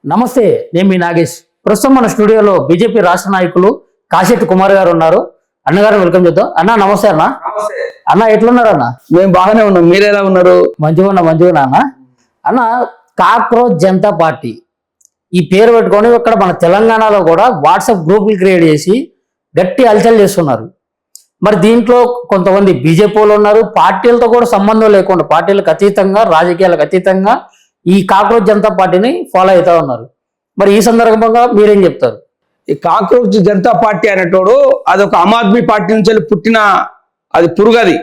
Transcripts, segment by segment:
నమస్తే, నేను మీ నాగేష్. ప్రస్తుతం మన స్టూడియోలో బీజేపీ రాష్ట్ర నాయకులు కాశెట్టి కుమార్ గారు ఉన్నారు. అన్నగారు వెల్కమ్ చేద్దాం. అన్న నమస్తే. అన్న ఎట్లున్నారు అన్న? మేము బాగానే ఉన్నాం, మీరు ఎలా ఉన్నారు? మంచిగా అన్న. అన్న, కాక్రోచ్ జనతా పార్టీ ఈ పేరు పెట్టుకొని ఇక్కడ మన తెలంగాణలో కూడా వాట్సాప్ గ్రూపులు క్రియేట్ చేసి గట్టి అలచల్ చేస్తున్నారు. మరి దీంట్లో కొంతమంది బీజేపీ వాళ్ళు ఉన్నారు, పార్టీలతో కూడా సంబంధం లేకుండా పార్టీలకు అతీతంగా రాజకీయాలకు అతీతంగా ఈ కాక్రోచ్ జనతా పార్టీని ఫాలో అవుతా ఉన్నారు. మరి ఈ సందర్భంగా మీరేం చెప్తారు? ఈ కాక్రోచ్ జనతా పార్టీ అనేటోడు అది ఒక ఆమ్ ఆద్మీ పార్టీ నుంచి పుట్టిన అది పురుగది.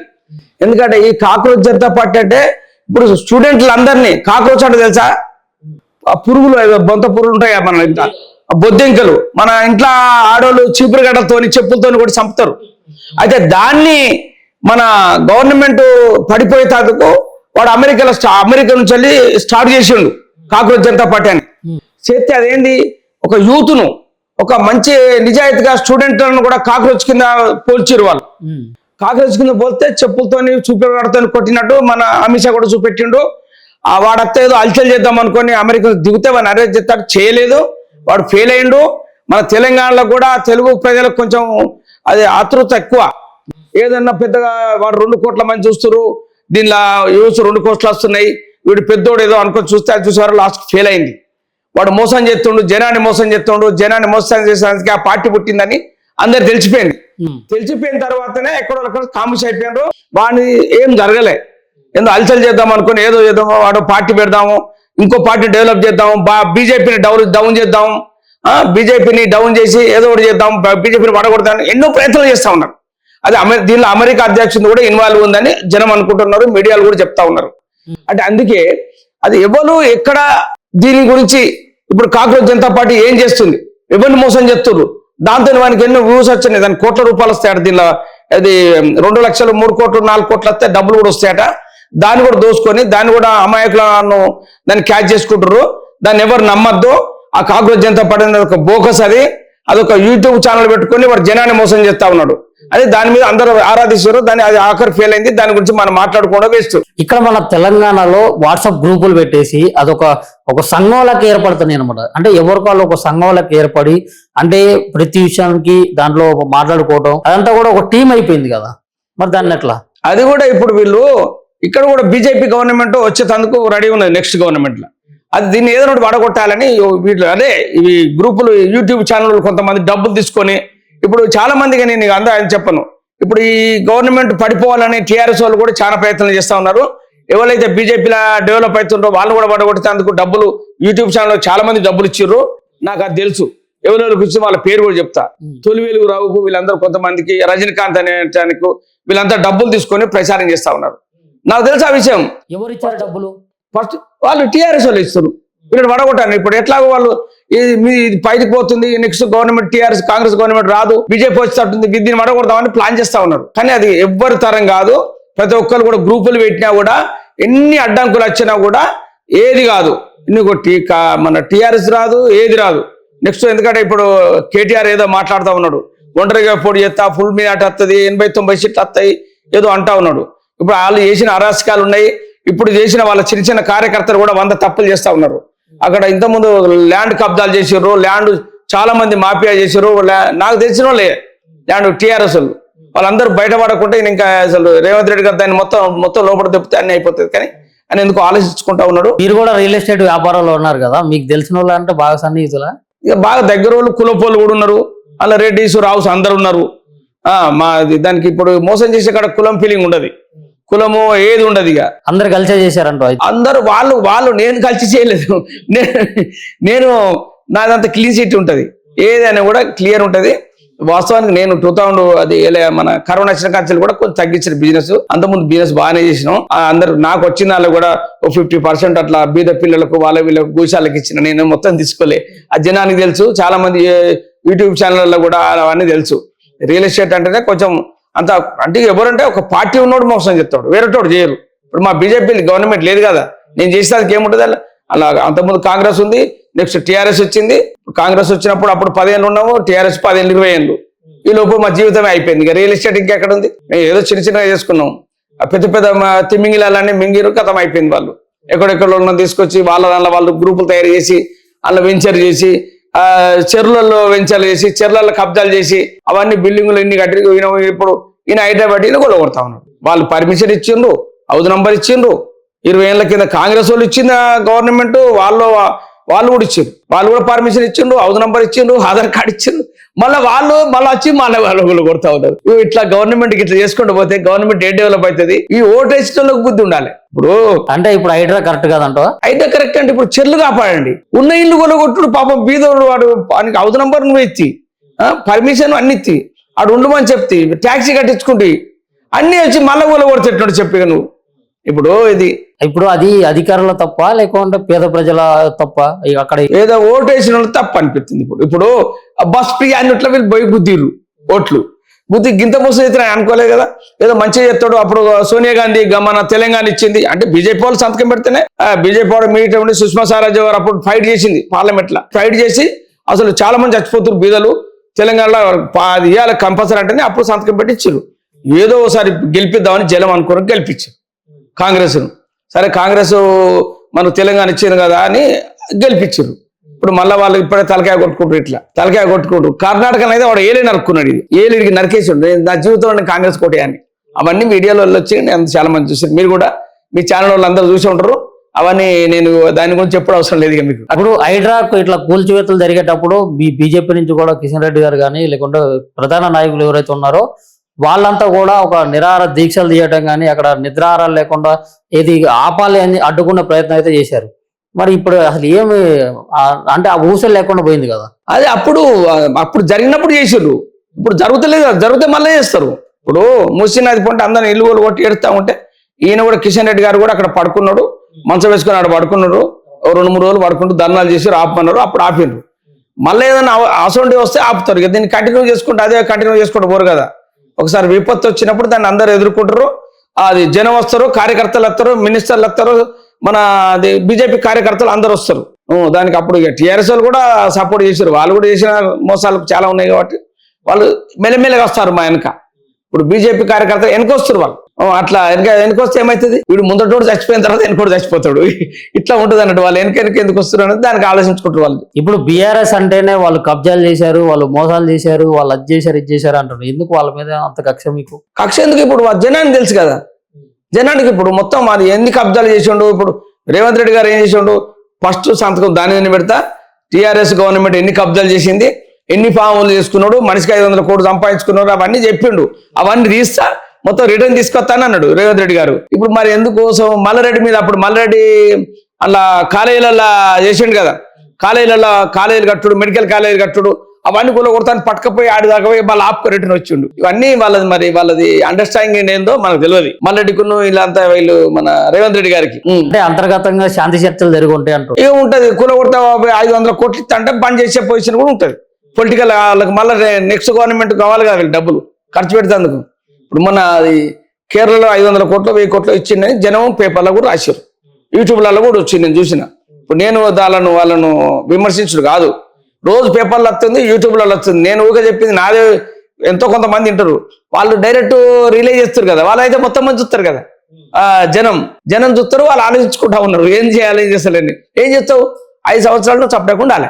ఎందుకంటే ఈ కాక్రోచ్ జనతా పార్టీ అంటే ఇప్పుడు స్టూడెంట్లు అందరినీ కాక్రోచ్ అంటే తెలుసా? ఆ పురుగులు, బొంత పురుగులు ఉంటాయి మన ఇంట్లో, బొద్దింకలు మన ఇంట్లో ఆడోళ్ళు చీపురు గడ్డలతోని చెప్పులతోని కూడా చంపుతారు. అయితే దాన్ని మన గవర్నమెంట్ పడిపోయేందుకు వాడు అమెరికా నుంచి వెళ్ళి స్టార్ట్ చేసిండు కాక్రోచ్ జనతా పార్టీ అని. చేస్తే అదేంటి, ఒక యూత్ను, ఒక మంచి నిజాయితీగా స్టూడెంట్లను కూడా కాక్రోచ్ కింద పోల్చిరు వాళ్ళు. కాక్రోచ్ కింద పోల్తే చెప్పులతోని చూపెడతో కొట్టినట్టు మన అమిత్ షా కూడా చూపెట్టిండు. వాడత్త ఏదో అల్చల్ చేద్దాం అనుకొని అమెరికా దిగితే వాడిని అరెస్ట్ చేస్తాడు, చేయలేదు, వాడు ఫెయిల్ అయ్యిండు. మన తెలంగాణలో కూడా తెలుగు ప్రజలకు కొంచెం అది ఆతృత ఎక్కువ. ఏదన్నా పెద్దగా వాడు 2 కోట్ల మంది చూస్తున్నారు, దీనిలో యూస్ 2 కోట్లు వస్తున్నాయి, వీడు పెద్దోడు ఏదో అనుకొని చూస్తే అది చూసేవారు లాస్ట్ ఫెయిల్ అయింది. వాడు మోసం చేస్తుండు, జనాన్ని మోసం చేసేందుకు ఆ పార్టీ పుట్టిందని అందరు తెలిసిపోయింది. తెలిసిపోయిన తర్వాతనే ఎక్కడో కామిష్ అయిపోయినారు. వాడిని ఏం జరగలే, ఏదో అలచల్ చేద్దాం అనుకుని ఏదో చేద్దాము, వాడు పార్టీ పెడదాము, ఇంకో పార్టీ డెవలప్ చేద్దాము, బీజేపీని డౌన్ చేద్దాం, బీజేపీని డౌన్ చేసి ఏదో ఒకటి చేద్దాం, బీజేపీని పడగొడతామని ఎన్నో ప్రయత్నాలు చేస్తా ఉన్నారు. అది దీనిలో అమెరికా అధ్యక్షుడు కూడా ఇన్వాల్వ్ ఉందని జనం అనుకుంటున్నారు, మీడియాలు కూడా చెప్తా ఉన్నారు. అంటే అందుకే అది ఎవరు ఎక్కడ దీని గురించి ఇప్పుడు కాక్రోచ్ జనతా పార్టీ ఏం చేస్తుంది, ఎవరిని మోసం చేస్తున్నారు, దాంతో వానికి ఎన్నో వ్యూస్ వచ్చినాయి, దానికి కోట్ల రూపాయలు వస్తాయట. దీనిలో అది 2 లక్షలు 3 కోట్లు 4 కోట్లు వస్తే డబ్బులు కూడా వస్తాయట. దాన్ని కూడా దోసుకొని దాన్ని కూడా అమాయకులను దాన్ని క్యాచ్ చేసుకుంటారు. దాన్ని ఎవరు నమ్మద్దు. ఆ కాక్రోచ్ జనతా పార్టీ ఒక బోకస్, అదొక యూట్యూబ్ ఛానల్ పెట్టుకొని వాడు జనాన్ని మోసం చేస్తా ఉన్నాడు. అది దాని మీద అందరూ ఆరాధిస్తారు. దాన్ని అది ఆఖరి ఫెయిల్ అయింది. దాని గురించి మనం మాట్లాడుకోవడం వేస్ట్. ఇక్కడ మన తెలంగాణలో వాట్సాప్ గ్రూపులు పెట్టేసి అదొక సంఘంలోకి ఏర్పడుతున్నాయి అనమాట. అంటే ఎవరికాళ్ళు ఒక సంఘంలోకి ఏర్పడి అంటే ప్రతి విషయానికి దాంట్లో మాట్లాడుకోవటం అదంతా కూడా ఒక టీం అయిపోయింది కదా. మరి దాన్ని ఎట్లా? అది కూడా ఇప్పుడు వీళ్ళు ఇక్కడ కూడా బీజేపీ గవర్నమెంట్ వచ్చేందుకు రెడీ ఉన్నది నెక్స్ట్ గవర్నమెంట్ లో. అది దీన్ని ఏదో ఒకటి వడగొట్టాలని వీళ్ళు ఇవి గ్రూపులు యూట్యూబ్ ఛానల్ కొంతమంది డబ్బులు తీసుకొని ఇప్పుడు చాలా మందిగా నేను ఆయన చెప్పను, ఇప్పుడు ఈ గవర్నమెంట్ పడిపోవాలని టీఆర్ఎస్ వాళ్ళు కూడా చాలా ప్రయత్నాలు చేస్తా ఉన్నారు. ఎవరైతే బీజేపీలో డెవలప్ అవుతుండ్రో వాళ్ళు కూడా వడగొట్టేందుకు డబ్బులు యూట్యూబ్ ఛానల్ చాలా మంది డబ్బులు ఇచ్చిర్రు. నాకు అది తెలుసు, ఎవరెవరికి ఇచ్చి వాళ్ళ పేరు కూడా చెప్తా. తొలి వెలుగు రావుకు వీళ్ళందరూ కొంతమందికి, రజనీకాంత్ అనేటానికి వీళ్ళంతా డబ్బులు తీసుకొని ప్రచారం చేస్తా ఉన్నారు. నాకు తెలుసు ఆ విషయం. ఎవరు ఇచ్చారు డబ్బులు? ఫస్ట్ వాళ్ళు టీఆర్ఎస్ వాళ్ళు ఇస్తారు. వీళ్ళు వడగొట్టాను. ఇప్పుడు ఎట్లాగో వాళ్ళు ఇది పైకి పోతుంది, next government TRS Congress government రాదు, బీజేపీ వచ్చేటట్టుంది, దీన్ని వడగొడదామని ప్లాన్ చేస్తా ఉన్నారు. కానీ అది ఎవ్వరి తరం కాదు. ప్రతి ఒక్కరు కూడా గ్రూపులు పెట్టినా కూడా ఎన్ని అడ్డంకులు వచ్చినా కూడా ఏది కాదు. మన టీఆర్ఎస్ రాదు, ఏది రాదు. నెక్స్ట్ ఎందుకంటే ఇప్పుడు కేటీఆర్ ఏదో మాట్లాడుతూ ఉన్నాడు, ఒంటరిగా పోటీ చేస్తా, ఫుల్ మీద వస్తుంది, 80-90 సీట్లు వస్తాయి ఏదో అంటా ఉన్నాడు. ఇప్పుడు వాళ్ళు చేసిన అరాచకాలు ఉన్నాయి. ఇప్పుడు చేసిన వాళ్ళ చిన్న కార్యకర్తలు కూడా 100 తప్పులు చేస్తా ఉన్నారు. అక్కడ ఇంతకుముందు ల్యాండ్ కబ్జాలు చేసారు, ల్యాండ్ చాలా మంది మాఫియా చేసారు. నాకు తెలిసిన వాళ్ళే ల్యాండ్ టీఆర్ఎస్ వాళ్ళందరూ బయటపడకుండా ఇంకా అసలు రేవంత్ రెడ్డి గారు దాన్ని మొత్తం లోపల తెప్పితే అన్ని అయిపోతుంది. కానీ అని ఎందుకు ఆలోచించుకుంటా ఉన్నాడు. మీరు కూడా రియల్ ఎస్టేట్ వ్యాపారంలో ఉన్నారు కదా, మీకు తెలిసిన వాళ్ళు అంటే బాగా సన్నిహితులా? ఇక బాగా దగ్గర వాళ్ళు కులపోళ్ళు కూడా ఉన్నారు, అలా రెడ్డిస్ రావుస్ అందరు ఉన్నారు. దానికి ఇప్పుడు మోసం చేసే కాడ కులం ఫీలింగ్ ఉండదు, కులము ఏది ఉండదు. ఇక అందరు కలిసే చేశారంట. అందరు వాళ్ళు నేను కలిసి చేయలేదు. నేను నాదంతా క్లీన్ సీట్ ఉంటుంది, ఏదైనా కూడా క్లియర్ ఉంటుంది. వాస్తవానికి నేను 2000 మన కరోనా వచ్చిన కాంచెలు కూడా కొంచెం తగ్గించిన బిజినెస్. అంతకుముందు బిజినెస్ బాగానే చేసినాం. అందరు నాకు వచ్చిన వాళ్ళు కూడా 50% అట్లా బీద పిల్లలకు వీళ్ళకు గోశాలకు ఇచ్చిన, నేను మొత్తం తీసుకోలే. ఆ జనానికి తెలుసు, చాలా మంది యూట్యూబ్ ఛానళ్ళలో కూడా అవన్నీ తెలుసు. రియల్ ఎస్టేట్ అంటేనే కొంచెం అంత అంటే ఎవరంటే ఒక పార్టీ ఉన్నోడు మోసం చెప్తాడు, వేరేటోడు చేయరు. ఇప్పుడు మా బీజేపీ గవర్నమెంట్ లేదు కదా, నేను చేసేదానికి ఏముంటుంది అలా. అంతకుముందు కాంగ్రెస్ ఉంది, నెక్స్ట్ టీఆర్ఎస్ వచ్చింది. కాంగ్రెస్ వచ్చినప్పుడు అప్పుడు 10 ఏళ్ళు ఉన్నాము, టీఆర్ఎస్ 10 ఏళ్ళు 20 ఏళ్ళు. ఈ లోపు మా జీవితమే అయిపోయింది. ఇక రియల్ ఎస్టేట్ ఇంకెక్కడ ఉంది? మేము ఏదో చిన్నగా చేసుకున్నాం. పెద్ద తిమ్మింగిలాలన్నీ మింగిరు, కథం అయిపోయింది. వాళ్ళు ఎక్కడెక్కడ ఉన్న తీసుకొచ్చి వాళ్ళ దానిలో వాళ్ళు గ్రూపులు తయారు చేసి అలా వెంచర్ చేసి చెరువులలో వెంచర్లు చేసి చెరువులలో కబ్జాలు చేసి అవన్నీ బిల్డింగులు ఇన్ని కట్టి ఇప్పుడు ఈయన హైదరాబాద్ ఈయన కూడా కొడతా ఉన్నాడు. వాళ్ళు పర్మిషన్ ఇచ్చిండ్రు, హౌస్ నంబర్ ఇచ్చిండ్రు. 20 ఏళ్ల కింద కాంగ్రెస్ వాళ్ళు ఇచ్చిన గవర్నమెంట్ వాళ్ళు కూడా ఇచ్చిండ్రు. వాళ్ళు కూడా పర్మిషన్ ఇచ్చిండ్రు, హౌస్ నంబర్ ఇచ్చిండ్రు, ఆధార్ కార్డు ఇచ్చిండ్రు. మళ్ళీ వచ్చి వాళ్ళు కొడతా ఉన్నారు. ఇట్లా గవర్నమెంట్ ఇట్లా చేసుకుంటూ పోతే గవర్నమెంట్ ఏ డెవలప్ అవుతుంది? ఈ ఓటు వేసేటోళ్ళకి బుద్ధి ఉండాలి. అంటే ఇప్పుడు హైడ్రా కరెక్ట్ కాదంట. హైడ్రా కరెక్ట్ అంటే ఇప్పుడు చెర్లు కాపాడండి. ఉన్న ఇల్లు కొనుగొట్టుడు పాపం బీదోడు వాడు వానికి హౌస్ నంబర్ నువ్వు ఇచ్చి పర్మిషన్ అన్ని ఇచ్చి ఆడు ఉండమని చెప్తే ట్యాక్సీ కట్టించుకుంటే అన్ని వచ్చి మళ్ళీ కొడుతున్నాడు చెప్పి నువ్వు. ఇప్పుడు అది అధికారుల తప్ప లేకుంటే పేద ప్రజల తప్ప? అక్కడ ఏదో ఓటు వేసిన వాళ్ళు తప్ప అనిపిస్తుంది. ఇప్పుడు బస్ ఫ్రీ అన్నట్లు వీళ్ళు పోయి గుద్దిర్రు ఓట్లు గుద్ది గింత మోసం అయితే అనుకోలేదు కదా. ఏదో మంచిగా చెప్తాడు. అప్పుడు సోనియా గాంధీ మన తెలంగాణ ఇచ్చింది అంటే బీజేపీ వాళ్ళు సంతకం పెడితేనే బీజేపీ వాడు మీట ఉండి సుష్మా స్వరాజ్ గారు అప్పుడు ఫైట్ చేసింది పార్లమెంట్ లో. ఫైట్ చేసి అసలు చాలా మంది చచ్చిపోతున్నారు బీదలు తెలంగాణలో అది ఇవ్వాలి కంపల్సరీ అంటేనే అప్పుడు సంతకం పెట్టి ఇచ్చారు. ఏదో ఒకసారి గెలిపిద్దామని జలం అనుకోని గెలిపించారు కాంగ్రెస్. సరే కాంగ్రెస్ మనకు తెలంగాణ ఇచ్చింది కదా అని గెలిపించారు. ఇప్పుడు మళ్ళీ వాళ్ళు ఇప్పుడే తలకాయ కొట్టుకుంటారు. కర్ణాటకలో అయితే వాడు ఏలే నరుక్కున్నాడు. ఏలిడికి నరికేసి నా జీవితంలో కాంగ్రెస్ కోటేయాన్ని అవన్నీ వీడియోలో వచ్చి చాలా మంది చూసారు. మీరు కూడా మీ ఛానల్ వాళ్ళు అందరూ చూసి ఉంటారు. అవన్నీ నేను దాని గురించి ఎప్పుడు అవసరం లేదు మీకు. అప్పుడు హైడ్రా ఇట్లా కూల్చివేతలు జరిగేటప్పుడు బీజేపీ నుంచి కూడా కిషన్ రెడ్డి గారు కానీ లేకుంటే ప్రధాన నాయకులు ఎవరైతే ఉన్నారో వాళ్ళంతా కూడా ఒక నిరాహార దీక్షలు తీయటం కానీ అక్కడ నిద్రాహారాలు లేకుండా ఏది ఆపాలి అని అడ్డుకునే ప్రయత్నం అయితే చేశారు. మరి ఇప్పుడు అసలు ఏమి అంటే ఆ ఊసలు లేకుండా పోయింది కదా. అదే అప్పుడు జరిగినప్పుడు చేసారు. ఇప్పుడు జరుగుతలేదు కదా. జరిగితే మళ్ళీ చేస్తారు. ఇప్పుడు మూసీ నది పొంటే అందరిని ఇల్లు కొట్టి ఏడుస్తూ ఉంటే ఈయన కూడా కిషన్ రెడ్డి గారు కూడా అక్కడ పడుకున్నాడు. మంచం వేసుకుని ఆడ పడుకున్నాడు. 2-3 రోజులు పడుకుంటూ ధర్నాలు చేసి ఆపమన్నారు. అప్పుడు ఆపిండ్రు. మళ్ళీ ఏదైనా అసౌంటి వస్తే ఆపుతారు. ఇక దీన్ని కంటిన్యూ చేసుకుంటే అదే కంటిన్యూ చేసుకుంటూ పోరు కదా. ఒకసారి విపత్తు వచ్చినప్పుడు దాన్ని అందరూ ఎదుర్కొంటారు. అది జనం వస్తారు, కార్యకర్తలు వస్తారు, మినిస్టర్లు వస్తారు, మన అది బీజేపీ కార్యకర్తలు అందరూ వస్తారు. దానికి అప్పుడు ఇక టీఆర్ఎస్ వాళ్ళు కూడా సపోర్ట్ చేశారు. వాళ్ళు కూడా చేసిన మోసాలు చాలా ఉన్నాయి కాబట్టి వాళ్ళు మెల్లమెల్లగా వస్తారు మా వెనక. ఇప్పుడు బీజేపీ కార్యకర్తలు వెనకొస్తారు వాళ్ళు. అట్లా వెనకొస్తే ఏమవుతుంది? వీడు ముందటోడు చచ్చిపోయిన తర్వాత వెనకోడు చచ్చిపోతాడు. ఇట్లా ఉంటుంది అన్నట్టు. వాళ్ళు వెనక ఎందుకు వస్తారు అనేది దానికి ఆలోచించుకుంటారు వాళ్ళు. ఇప్పుడు బీఆర్ఎస్ అంటేనే వాళ్ళు కబ్జాలు చేశారు, వాళ్ళు మోసాలు చేశారు, వాళ్ళు అది చేశారు ఇది చేశారు అంటారు. ఎందుకు వాళ్ళ మీద అంత కక్ష మీకు? కక్ష ఎందుకు? ఇప్పుడు జనానికి తెలుసు కదా. జనానికి ఇప్పుడు మొత్తం అది ఎన్ని కబ్జాలు చేసిండు. ఇప్పుడు రేవంత్ రెడ్డి గారు ఏం చేసిండు? ఫస్ట్ సంతకం దాని మీద పెడతా టీఆర్ఎస్ గవర్నమెంట్ ఎన్ని కబ్జాలు చేసింది, ఎన్ని పాములు చేసుకున్నాడు, మనిషికి 500 కోట్లు సంపాదించుకున్నాడు, అవన్నీ చెప్పిండు. అవన్నీ తీస్తా మొత్తం రిటర్న్ తీసుకొస్తాను అన్నాడు రేవంత్ రెడ్డి గారు. ఇప్పుడు మరి ఎందుకోసం మల్లారెడ్డి మీద అప్పుడు మల్లారెడ్డి అలా కాలేజీలలో చేసిండు కదా. కాలేజీలు కట్టుడు, మెడికల్ కాలేజీలు కట్టుడు, అవన్నీ కొడతాను పట్టుకపోయి ఆడిదాకా పోయి మళ్ళీ ఆపుకో రిటర్న్ వచ్చిండు. ఇవన్నీ వాళ్ళది అండర్స్టాండింగ్ ఏందో మనకు తెలియదు. మల్లారెడ్డికును వీళ్ళంతా వీళ్ళు మన రేవంత్ రెడ్డి గారికి అంటే అంతర్గతంగా శాంతి చర్చలు జరిగి ఉంటాయి అంటారు. ఏముంటది? కొడతా 500 కోట్లు ఇస్తా అంటే బంద్ చేసే పొజిషన్ కూడా ఉంటుంది. పొలిటికల్ వాళ్ళకి మళ్ళీ నెక్స్ట్ గవర్నమెంట్ కావాలి కదా వీళ్ళు డబ్బులు ఖర్చు పెడతాందుకు. ఇప్పుడు మొన్న అది కేరళలో 500 కోట్లు 1000 కోట్లు ఇచ్చిందని జనం పేపర్లో కూడా రాశారు, యూట్యూబ్లలో కూడా వచ్చింది. నేను చూసిన. ఇప్పుడు నేను వాళ్ళను విమర్శించుడు కాదు. రోజు పేపర్లో వస్తుంది, యూట్యూబ్లలో వస్తుంది. నేను ఊగా చెప్పింది నాదే. ఎంతో కొంతమంది వింటారు, వాళ్ళు డైరెక్ట్ రిలే చేస్తారు కదా. వాళ్ళైతే మొత్తం మంది చూస్తారు కదా. జనం చూస్తారు, వాళ్ళు ఆలోచించుకుంటా ఉన్నారు ఏం చేయాలి, ఏం చేస్తలేని. ఏం చేస్తావు? 5 సంవత్సరాలు చప్పకుండా ఉండాలి.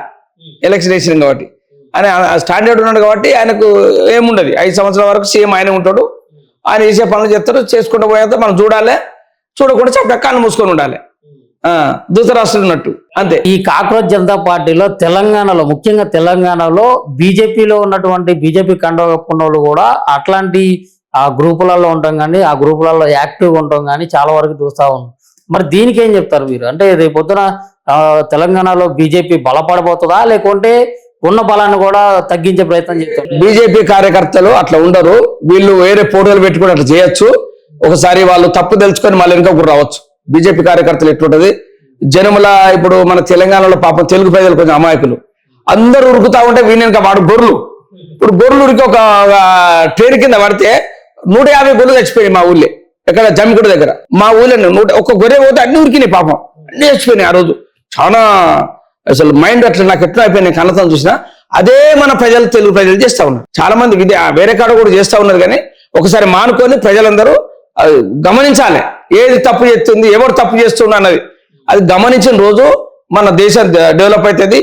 ఎలక్షన్ వేసినాం కాబట్టి ఆయన స్టాండర్డ్ ఉన్నాడు కాబట్టి ఆయనకు ఏముండదు. 5 సంవత్సరాల వరకు సీఎం ఆయన ఉంటాడు. ఆయన చేసే పనులు చేస్తారు. చేసుకుంటూ పోయేంత మనం చూడాలి. చూడకుండా చప్పక కళ్ళు మూసుకొని ఉండాలి. ధృతరాష్ట్రుడు ఉన్నట్టు అంతే. ఈ కాక్రోచ్ జనతా పార్టీలో తెలంగాణలో, ముఖ్యంగా తెలంగాణలో బీజేపీలో ఉన్నటువంటి బీజేపీ కండ కప్పుకున్న వాళ్ళు కూడా అట్లాంటి ఆ గ్రూపులలో ఉంటాం కానీ, ఆ గ్రూపులలో యాక్టివ్గా ఉంటాం కానీ చాలా వరకు చూస్తా ఉన్నాం. మరి దీనికి ఏం చెప్తారు మీరు? అంటే రేపు పొద్దున తెలంగాణలో బీజేపీ బలపడబోతుందా, లేకుంటే ఉన్న బలాన్ని కూడా తగ్గించే ప్రయత్నం చేస్తారు? బీజేపీ కార్యకర్తలు అట్లా ఉండరు. వీళ్ళు వేరే ఫోటోలు పెట్టుకుని అట్లా చేయొచ్చు. ఒకసారి వాళ్ళు తప్పు తెలుసుకొని మళ్ళీ ఇంకొకరు రావచ్చు. బీజేపీ కార్యకర్తలు ఎట్లుంటది జనముల, ఇప్పుడు మన తెలంగాణలో పాపం తెలుగు ప్రజలు కొంచెం అమాయకులు, అందరూ ఉరుకుతా ఉంటే వీళ్ళకి వాడు గొర్రెలు. ఇప్పుడు గొర్రెలు ఉరికి ఒక ట్రైన్ కింద పడితే 150 గొర్రెలు చచ్చిపోయినాయి మా ఊళ్ళే. ఎక్కడ జమ్మిగూడ దగ్గర మా ఊళ్ళో ఒక గొర్రె పోతే అన్ని ఉరికినాయి పాపం, అన్ని చచ్చిపోయినాయి. ఆ రోజు చాలా అసలు మైండ్ అట్లా నాకు ఎట్లా అయిపోయినాయి కళ్ళతో చూసినా. అదే మన ప్రజలు, తెలుగు ప్రజలు చేస్తా ఉన్నారు. చాలా మంది వేరే కాడ కూడా చేస్తా ఉన్నారు. కానీ ఒకసారి మానుకొని ప్రజలందరూ గమనించాలి ఏది తప్పు చేస్తుంది, ఎవరు తప్పు చేస్తున్నా అన్నది. అది గమనించిన రోజు మన దేశం డెవలప్ అవుతుంది.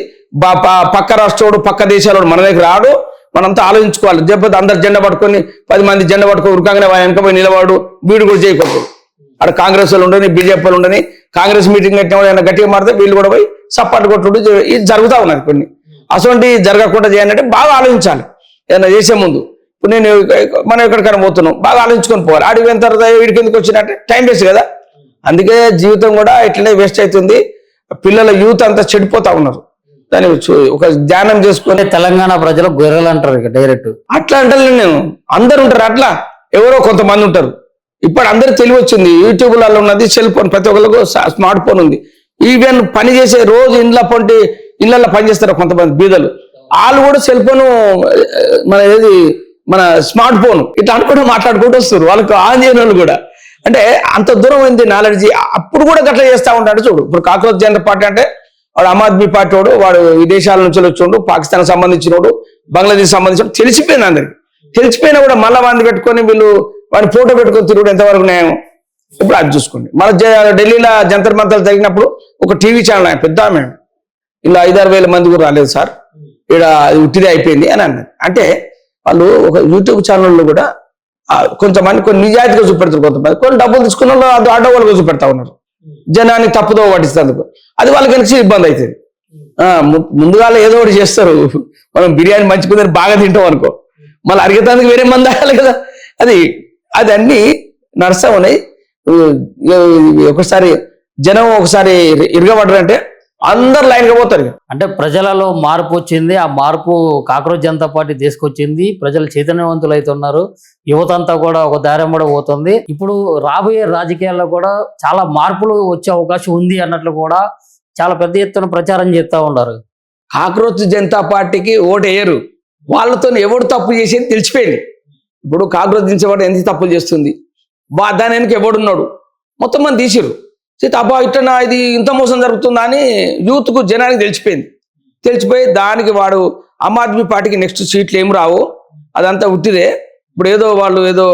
పక్క రాష్ట్రోడు పక్క దేశాలు మన దగ్గర రాడు. మనంతా ఆలోచించుకోవాలి. లేకపోతే అందరు జెండా పట్టుకొని 10 మంది జెండా పట్టుకొని ఉరకంగానే వెనక పోయి నిలబడు వీడు కూడా చేయకూడదు. అక్కడ కాంగ్రెస్ వాళ్ళు ఉండని, బీజేపీ వాళ్ళు ఉండని, కాంగ్రెస్ మీటింగ్ కట్టిన వాళ్ళు గట్టిగా మారితే వీళ్ళు కూడా పోయి సపోర్ట్ కొట్టుడు ఇది జరుగుతూ ఉన్నది. కొన్ని అటువంటి జరగకుండా చేయాలంటే బాగా ఆలోచించాలి. ఏదైనా చేసే ముందు. ఇప్పుడు నేను మనం ఎక్కడికైనా పోతున్నాం, బాగా ఆలోచించుకొని పోవాలి. ఆడికి పోయిన తర్వాత వీడికి ఎందుకు వచ్చినట్టే టైం వేస్ట్ కదా. అందుకే జీవితం కూడా ఇట్లనే వేస్ట్ అవుతుంది. పిల్లల యూత్ అంతా చెడిపోతా ఉన్నారు. దాన్ని ఒక ధ్యానం చేసుకొని తెలంగాణ ప్రజలు గొర్రెలు అంటారు ఇక డైరెక్ట్. అట్లా అంటే నేను అందరు ఉంటారు అట్లా, ఎవరో కొంతమంది ఉంటారు. ఇప్పుడు అందరు తెలివి వచ్చింది. యూట్యూబ్లలో ఉన్నది, సెల్ ఫోన్, ప్రతి ఒక్కరికి స్మార్ట్ ఫోన్ ఉంది. ఈవెన్ పని చేసే రోజు ఇళ్ళల్లో పని చేస్తారు కొంతమంది బీదలు, వాళ్ళు కూడా సెల్ ఫోన్ మన స్మార్ట్ ఫోన్ ఇట్లా అనుకుంటూ మాట్లాడుకుంటూ వస్తారు. వాళ్ళకి ఆన్ చేయని వాళ్ళు కూడా. అంటే అంత దూరం అయింది నాలెడ్జి. అప్పుడు కూడా గట్లా చేస్తా ఉంటాడు. చూడు ఇప్పుడు కాక్రోచ్ జనతా పార్టీ అంటే వాడు ఆమ్ ఆద్మీ పార్టీ వాడు, వాడు విదేశాల నుంచి వచ్చిండు, పాకిస్తాన్ సంబంధించినోడు, బంగ్లాదేశ్ సంబంధించిన తెలిసిపోయింది అందరికి. తెలిసిపోయినా కూడా మళ్ళా మంది పెట్టుకొని వీళ్ళు వాడిని ఫోటో పెట్టుకొని తిరుగుడు ఎంతవరకు న్యాయం? ఇప్పుడు అది చూసుకోండి. మన ఢిల్లీలో జంతర్ మంతర్ జరిగినప్పుడు ఒక టీవీ ఛానల్ ఆయన పెద్ద ఆమె ఇలా 5-6 వేల మంది కూడా రాలేదు సార్, ఇక్కడ అది ఉట్టిదే అయిపోయింది అని అన్నది. అంటే వాళ్ళు ఒక యూట్యూబ్ ఛానల్లో కూడా కొంతమంది కొన్ని నిజాయితీగా చూపెడతారు, కొంతమంది కొన్ని డబ్బులు తీసుకున్న వాళ్ళు అది అడ్డగోలుగా చూపెడతా ఉన్నారు. జనాన్ని తప్పుదో పట్టిస్తేందుకు అది వాళ్ళకి కలిసి ఇబ్బంది అవుతుంది. ముందుగా ఏదో ఒకటి చేస్తారు. మనం బిర్యానీ మంచుకుందని బాగా తింటాం అనుకో, మళ్ళీ అరిగేందుకు వేరే మంది తాగాలి కదా. అది అన్ని నడుస్తా ఉన్నాయి. ఒకసారి జనం ఒకసారి ఇరగబడ్డారంటే అందరు లైన్గా పోతారు. అంటే ప్రజలలో మార్పు వచ్చింది. ఆ మార్పు కాక్రోచ్ జనతా పార్టీ తీసుకొచ్చింది. ప్రజలు చైతన్యవంతులు అవుతున్నారు. యువత అంతా కూడా ఒక దారి కూడా పోతుంది. ఇప్పుడు రాబోయే రాజకీయాల్లో కూడా చాలా మార్పులు వచ్చే అవకాశం ఉంది అన్నట్లు కూడా చాలా పెద్ద ఎత్తున ప్రచారం చేస్తూ ఉన్నారు. కాక్రోచ్ జనతా పార్టీకి ఓటు వేయరు. వాళ్ళతో ఎవడు తప్పు చేసేది తెలిసిపోయింది. ఇప్పుడు కాక్రోచ్ దించేవాడు ఎంత తప్పులు చేస్తుంది, దాని వెనక ఎవడున్నాడు మొత్తం మంది తీసిరు. అబ్బా ఇట్లా ఇది ఇంత మోసం జరుగుతుందా అని యూత్కు జనానికి తెలిసిపోయింది. తెలిసిపోయి దానికి వాడు ఆమ్ ఆద్మీ పార్టీకి నెక్స్ట్ సీట్లు ఏం రావు, అదంతా ఉట్టిదే. ఇప్పుడు ఏదో వాళ్ళు ఏదో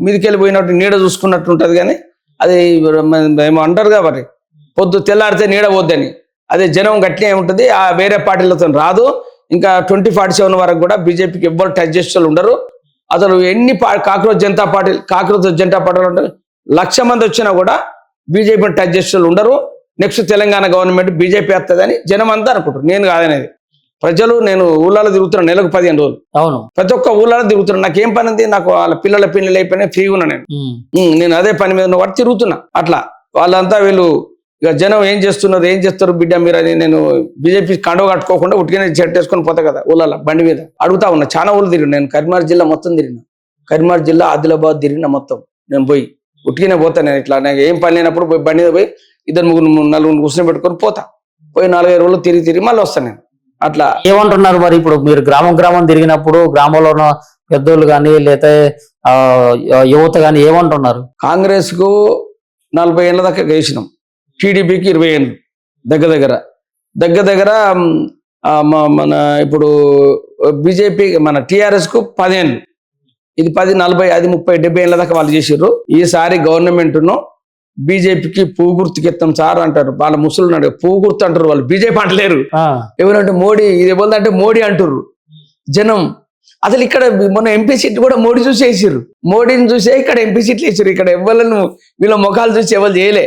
మీదికెళ్ళిపోయినట్టు నీడ చూసుకున్నట్టు ఉంటుంది. కానీ అది ఏమో అంటారు కాబట్టి పొద్దు తెల్లారితే నీడ పోద్దని, అదే జనం గట్టినే ఉంటుంది. ఆ వేరే పార్టీలతో రాదు. ఇంకా 2047 వరకు కూడా బీజేపీకి ఎవ్వరు టచ్ చేసే ఉండరు. అసలు ఎన్ని కాక్రోచ్ జనతా పార్టీలు ఉంటారు, 1,00,000 మంది వచ్చినా కూడా బీజేపీని టచ్ చేసే ఉండరు. నెక్స్ట్ తెలంగాణ గవర్నమెంట్ బీజేపీ వస్తుందని జనం అంతా అనుకుంటారు. నేను కాదనేది ప్రజలు. నేను ఊళ్ళలో తిరుగుతున్నాను నెలకు 15 రోజులు. అవును, ప్రతి ఒక్క ఊళ్ళలో తిరుగుతున్నాను. నాకేం పని ఉంది, నాకు వాళ్ళ పిల్లల పిల్లలు అయిపోయినా ఫ్రీగా ఉన్నా. నేను అదే పని మీద ఉన్న వాడు తిరుగుతున్నా. అట్లా వాళ్ళంతా వీళ్ళు ఇక జనం ఏం చేస్తారు బిడ్డ మీరు అని, నేను బీజేపీ కండవ కట్టుకోకుండా ఉట్టిగానే షర్ట్ వేసుకొని పోతా కదా ఊళ్ళలో బండి మీద అడుగుతా ఉన్నా. చాలా ఊళ్ళు తిరిగిన నేను. కరీంనగర్ జిల్లా మొత్తం తిరిగిన, కరీంనగర్ జిల్లా ఆదిలాబాద్ తిరిగిన మొత్తం. నేను పోయి ఉట్టిగానే పోతా. నేను ఇట్లా నాకు ఏం పని లేనప్పుడు పోయి బండి మీద పోయి 2-3-4 కూర్చొని పెట్టుకొని పోతా. పోయి 4-5 రోజులు తిరిగి మళ్ళీ వస్తాను నేను. అట్లా ఏమంటున్నారు మరి? ఇప్పుడు మీరు గ్రామం తిరిగినప్పుడు గ్రామంలో ఉన్న పెద్దోళ్ళు కానీ లేదా యువత కానీ ఏమంటున్నారు? కాంగ్రెస్ కు 40 ఏళ్ళ దాకా వేసినాం, టీడీపీకి 20 ఏళ్ళు దగ్గర మన ఇప్పుడు బీజేపీ మన టీఆర్ఎస్ కు 10 ఏళ్ళు. ఇది 10, 40, 30, 70 ఏళ్ళ దాకా వాళ్ళు చేసారు. ఈసారి గవర్నమెంట్ను బీజేపీకి పువ్వు గుర్తుకి ఎత్తాం సార్ అంటారు. వాళ్ళ ముసలు నాడు పువ్వు గుర్తు అంటారు, వాళ్ళు బీజేపీ అంటలేరు. ఎవరంటే మోడీ, ఇది ఎవరిదంటే మోడీ అంటారు జనం. అసలు ఇక్కడ మొన్న ఎంపీ సీట్లు కూడా మోడీ చూసి వేసారు. మోడీని చూసే ఇక్కడ ఎంపీ సీట్లు వేసారు. ఇక్కడ ఎవరు వీళ్ళ ముఖాలు చూసి ఎవరు చేయలే.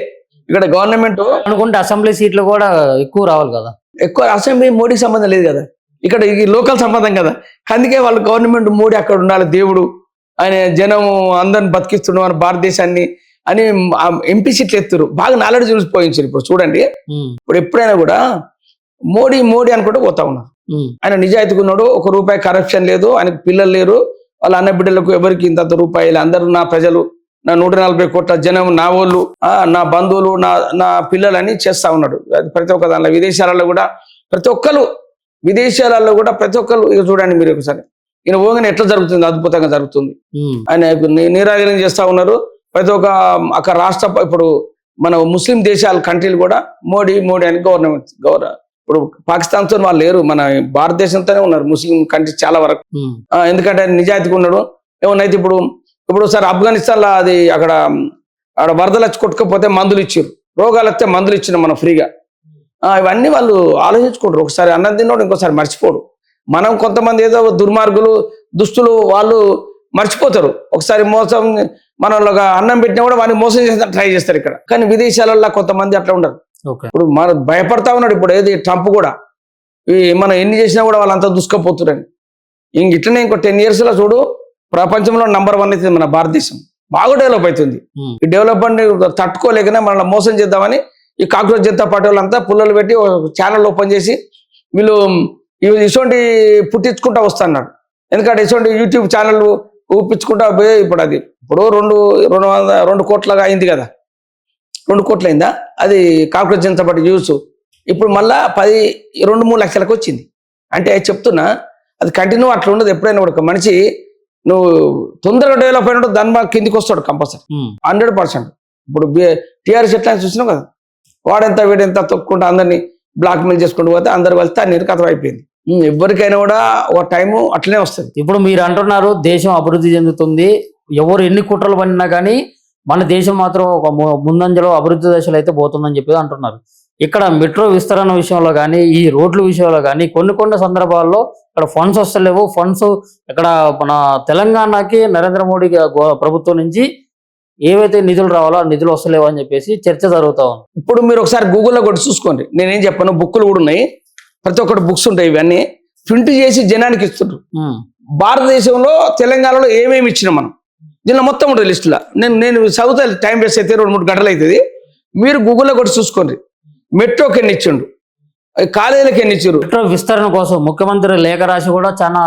ఇక్కడ గవర్నమెంట్ అనుకుంటే అసెంబ్లీ సీట్లు కూడా ఎక్కువ రావాలి కదా. ఎక్కువ అసెంబ్లీ మోడీకి సంబంధం లేదు కదా, ఇక్కడ ఈ లోకల్ సంబంధం కదా. అందుకే వాళ్ళు గవర్నమెంట్ మోడీ అక్కడ ఉండాలి, దేవుడు ఆయన జనం అందరిని బతికిస్తున్నాం మన భారతదేశాన్ని అని ఎంపీ సీట్లు ఎత్తురు. బాగా నాలెడ్జ్ చూసిపోయించారు. ఇప్పుడు చూడండి, ఇప్పుడు ఎప్పుడైనా కూడా మోడీ అనుకుంటూ పోతా ఉన్నారు. ఆయన నిజాయితీగా ఉన్నాడు, ₹1 కరప్షన్ లేదు, ఆయనకు పిల్లలు లేరు, వాళ్ళ అన్న బిడ్డలకు ఎవరికి ఇంత రూపాయలు, అందరూ నా ప్రజలు, నా 140 కోట్ల జనం, నా వాళ్ళు, నా బంధువులు, నా పిల్లలని చేస్తా ఉన్నాడు. అది ప్రతి ఒక్క దానిలో విదేశాలలో కూడా ప్రతి ఒక్కరు ఇక చూడండి మీరు ఒకసారి, ఈయన ఓగానే ఎట్లా జరుగుతుంది, అద్భుతంగా జరుగుతుంది. ఆయన నీరాజనం చేస్తా ఉన్నారు. ప్రతి ఒక్క అక్కడ రాష్ట్ర ఇప్పుడు మన ముస్లిం దేశాల కంట్రీలు కూడా మోడీ అని గవర్నమెంట్ ఇప్పుడు పాకిస్తాన్తో వాళ్ళు లేరు, మన భారతదేశంతోనే ఉన్నారు ముస్లిం కంట్రీస్ చాలా వరకు. ఎందుకంటే ఆయన నిజాయితీగా ఉన్నాడు. ఏమన్నైతే ఇప్పుడు సార్ ఆఫ్ఘనిస్తాన్లో అది అక్కడ వరదలు వచ్చి కొట్టుకపోతే మందులు ఇచ్చారు, రోగాలు వస్తే మందులు ఇచ్చినాం మనం ఫ్రీగా. ఇవన్నీ వాళ్ళు ఆలోచించుకుంటారు. ఒకసారి అన్నం తిన్నోడు ఇంకోసారి మర్చిపోడు. మనం కొంతమంది ఏదో దుర్మార్గులు దుస్తులు వాళ్ళు మర్చిపోతారు. ఒకసారి మోసం మనలో అన్నం పెట్టినా కూడా వాడిని మోసం చేసి ట్రై చేస్తారు ఇక్కడ. కానీ విదేశాలలో కొంతమంది అట్లా ఉండరు. ఇప్పుడు మనం భయపడతా ఉన్నాడు ఇప్పుడు ఏది ట్రంప్ కూడా మనం ఎన్ని చేసినా కూడా వాళ్ళంతా దుష్కపోతున్నారని. ఇట్లనే ఇంకో 10 years లో చూడు ప్రపంచంలో నంబర్ 1 అవుతుంది మన భారతదేశం. బాగా డెవలప్ అవుతుంది. ఈ డెవలప్మెంట్ తట్టుకోలేకనే మనల్ని మోసం చేద్దామని ఈ కాక్రోచ్ జనతా పార్టీ వాళ్ళంతా పుల్లలు పెట్టి ఛానల్ ఓపెన్ చేసి వీళ్ళు ఇటువంటి పుట్టించుకుంటా వస్తున్నాడు. ఎందుకంటే ఇటువంటి యూట్యూబ్ ఛానల్ ఊపించుకుంటా పోయి ఇప్పుడు అది ఇప్పుడు 2 కోట్లగా అయింది కదా, 2 కోట్లు అయిందా అది కాక్రోచ్ జనతా పార్టీ యూస్. ఇప్పుడు మళ్ళా 2-3 లక్షలకు వచ్చింది. అంటే చెప్తున్నా అది కంటిన్యూ అట్లా ఉండదు. ఎప్పుడైనా కూడా ఒక మనిషి నువ్వు తొందరగా డెవలప్ అయినట్టు దాని బాగా కిందికి వస్తాడు కంపల్సరీ 100%. ఇప్పుడు టీఆర్ఎస్ ఎట్లా చూసినావు కదా, వాడెంత వీడెంత తొక్కుంటూ అందరినీ బ్లాక్ మెయిల్ చేసుకుంటూ పోతే అందరు వెళ్తే అన్ని కథ అయిపోయింది. ఎవరికైనా కూడా ఒక టైము అట్లనే వస్తుంది. ఇప్పుడు మీరు అంటున్నారు దేశం అభివృద్ధి చెందుతుంది, ఎవరు ఎన్ని కుట్రలు పడినా కానీ మన దేశం మాత్రం ఒక ముందంజలో అభివృద్ధి దశలో అయితే పోతుందని చెప్పి అంటున్నారు. ఇక్కడ మెట్రో విస్తరణ విషయంలో కానీ ఈ రోడ్ల విషయంలో కానీ కొన్ని సందర్భాల్లో ఇక్కడ ఫండ్స్ వస్తలేవు. ఫండ్స్ ఇక్కడ మన తెలంగాణకి నరేంద్ర మోడీ ప్రభుత్వం నుంచి ఏవైతే నిధులు రావాలో ఆ నిధులు వస్తలేవు అని చెప్పేసి చర్చ జరుగుతూ ఉంది. ఇప్పుడు మీరు ఒకసారి గూగుల్లో కూడా చూసుకోండి. నేనేం చెప్పాను, బుక్కులు కూడా ఉన్నాయి, ప్రతి ఒక్కటి బుక్స్ ఉంటాయి. ఇవన్నీ ప్రింట్ చేసి జనానికి ఇస్తుండ్రు. భారతదేశంలో తెలంగాణలో ఏమేమి ఇచ్చినాం మనం దీనిలో మొత్తం ఉంటుంది లిస్టులో. నేను చదువుతా, టైం వేస్ట్ అయితే 2-3 గంటలు అవుతుంది. మీరు గూగుల్లో కూడా చూసుకోండి. మెట్రోకి ఎన్ని ఇచ్చిండు, కాలేజీలకు ఎన్ని ఇచ్చారు. మెట్రో విస్తరణ కోసం ముఖ్యమంత్రి లేఖ రాసి కూడా చాలా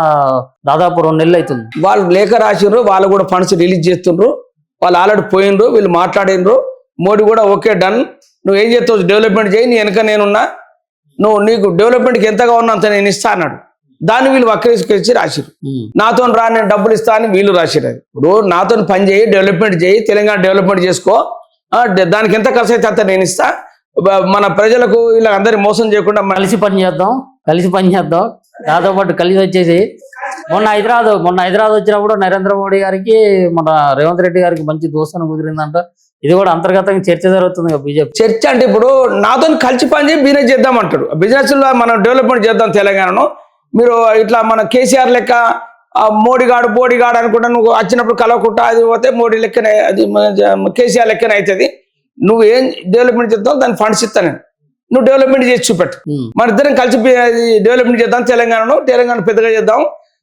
దాదాపు 2 నెలలు అవుతుంది. వాళ్ళు లేఖ రాసిండ్రు, వాళ్ళు కూడా ఫండ్స్ రిలీజ్ చేస్తుండ్రు. వాళ్ళు ఆల్రెడీ పోయిండ్రు, వీళ్ళు మాట్లాడినరు. మోడీ కూడా ఓకే డన్, నువ్వు ఏం చేస్తావు డెవలప్మెంట్ చేయి, నీ వెనక నేనున్నా, నీకు డెవలప్మెంట్కి ఎంతగా ఉన్నా అంత నేను ఇస్తా అన్నాడు. దాన్ని వీళ్ళు వక్రీకరించి రాసిరు. నాతో రా నేను డబ్బులు ఇస్తా అని వీళ్ళు రాసిరు. అది ఇప్పుడు నాతో పని చేయి, డెవలప్మెంట్ చేయి, తెలంగాణ డెవలప్మెంట్ చేసుకో, దానికి ఎంత ఖర్చు అయితే అంత నేను ఇస్తా, మన ప్రజలకు ఇలా అందరి మోసం చేయకుండా కలిసి పని చేద్దాం దాంతో పాటు కలిసి వచ్చేసి మొన్న హైదరాబాద్ వచ్చినప్పుడు నరేంద్ర మోడీ గారికి మన రేవంత్ రెడ్డి గారికి మంచి దోస్తన కుదిరిందంట. ఇది కూడా అంతర్గతంగా చర్చ జరుగుతుంది బీజేపీ చర్చ. అంటే ఇప్పుడు నాతో కలిసి పని చేసి బిజినెస్ చేద్దాం అంటాడు. బిజినెస్ లో మనం డెవలప్మెంట్ చేద్దాం తెలంగాణను. మీరు ఇట్లా మన కేసీఆర్ లెక్క బోడిగాడు అనుకుంటా నువ్వు వచ్చినప్పుడు కలవకుంటా అది పోతే మోడీ లెక్కనే, అది కేసీఆర్ లెక్కనే అవుతుంది. నువ్వు ఏం డెవలప్మెంట్ చేద్దాం దాన్ని ఫండ్స్ ఇస్తాను, నువ్వు డెవలప్మెంట్ చేసి చూపెట్టు. మన ఇద్దరం కలిసి డెవలప్మెంట్ చేద్దాం తెలంగాణ పెద్దగా చేద్దాం,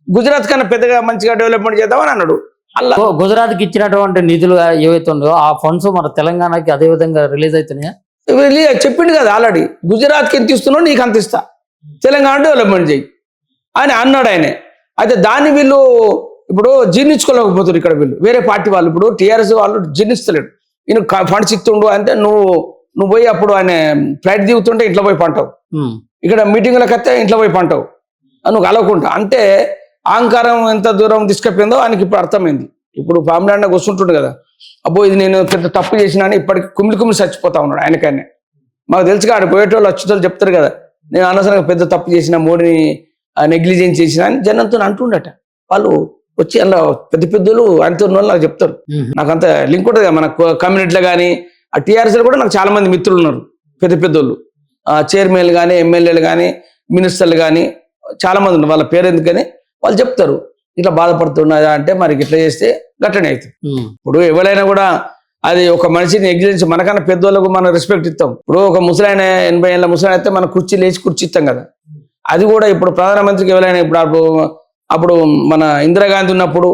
గుజరాత్ కన్నా పెద్దగా మంచిగా డెవలప్మెంట్ చేద్దాం అని అన్నాడు. అలా గుజరాత్కి ఇచ్చినటువంటి నిధులు ఏవైతే ఉన్నాయో ఆ ఫండ్స్ మన తెలంగాణకి అదే విధంగా రిలీజ్ అవుతున్నాయా? చెప్పిండు కదా ఆల్రెడీ, గుజరాత్కి ఎంత ఇస్తున్నావు నీకు అంత ఇస్తా, తెలంగాణ డెవలప్మెంట్ చేయి అని అన్నాడు ఆయన. అయితే దాన్ని వీళ్ళు ఇప్పుడు జీర్ణించుకోలేకపోతున్నారు ఇక్కడ వీళ్ళు వేరే పార్టీ వాళ్ళు. ఇప్పుడు టీఆర్ఎస్ వాళ్ళు జీర్ణిస్తలేడు. ఈయన ఫండ్స్ ఇస్తుండు అంటే నువ్వు పోయి అప్పుడు ఆయన ఫ్లైట్ దిగుతుంటే ఇంట్లో పోయి పంటావు, ఇక్కడ మీటింగ్లకు వస్తే ఇంట్లో పోయి పంటావు, నువ్వు కలవకుండా. అంటే అహంకారం ఎంత దూరం తీసుకెళ్ళిందో ఆయనకి ఇప్పుడు అర్థమైంది. ఇప్పుడు పాములాడిన కూర్చుంటుండు కదా, అబ్బో ఇది నేను పెద్ద తప్పు చేసినా అని ఇప్పటికి కుమిలి చచ్చిపోతా ఉన్నాడు ఆయనకైనా. మాకు తెలుసుగా ఆడ పోయేటోళ్ళు వచ్చేటోళ్ళు చెప్తారు కదా, నేను అనవసరంగా పెద్ద తప్పు చేసిన, మోడీని నెగ్లిజెన్స్ చేసిన అని జనంతో అంటుండట. వాళ్ళు వచ్చి అలా పెద్దోళ్ళు ఆయనతో నాకు చెప్తారు. నాకు అంత లింక్ ఉంటుంది కదా మన కమ్యూనిటీలో కానీ, ఆ టీఆర్ఎస్లో కూడా నాకు చాలా మంది మిత్రులు ఉన్నారు, పెద్దోళ్ళు, చైర్మన్లు కానీ, ఎమ్మెల్యేలు కానీ, మినిస్టర్లు కానీ చాలా మంది ఉన్నారు. వాళ్ళ పేరు ఎందుకని వాళ్ళు చెప్తారు. ఇట్లా బాధపడుతున్నదా అంటే మరి ఇట్లా చేస్తే గట్టనే అవుతుంది. ఇప్పుడు ఎవరైనా కూడా అది ఒక మనిషిని ఎగ్జిలెన్స్, మనకన్నా పెద్దోళ్ళకు మనం రెస్పెక్ట్ ఇస్తాం. ఇప్పుడు ఒక ముసలాయన 80 ఏళ్ళ ముసలాయన అయితే మనం కుర్చీ ఇస్తాం కదా, అది కూడా ఇప్పుడు ప్రధానమంత్రికి ఎవరైనా అప్పుడు మన ఇందిరాగాంధీ ఉన్నప్పుడు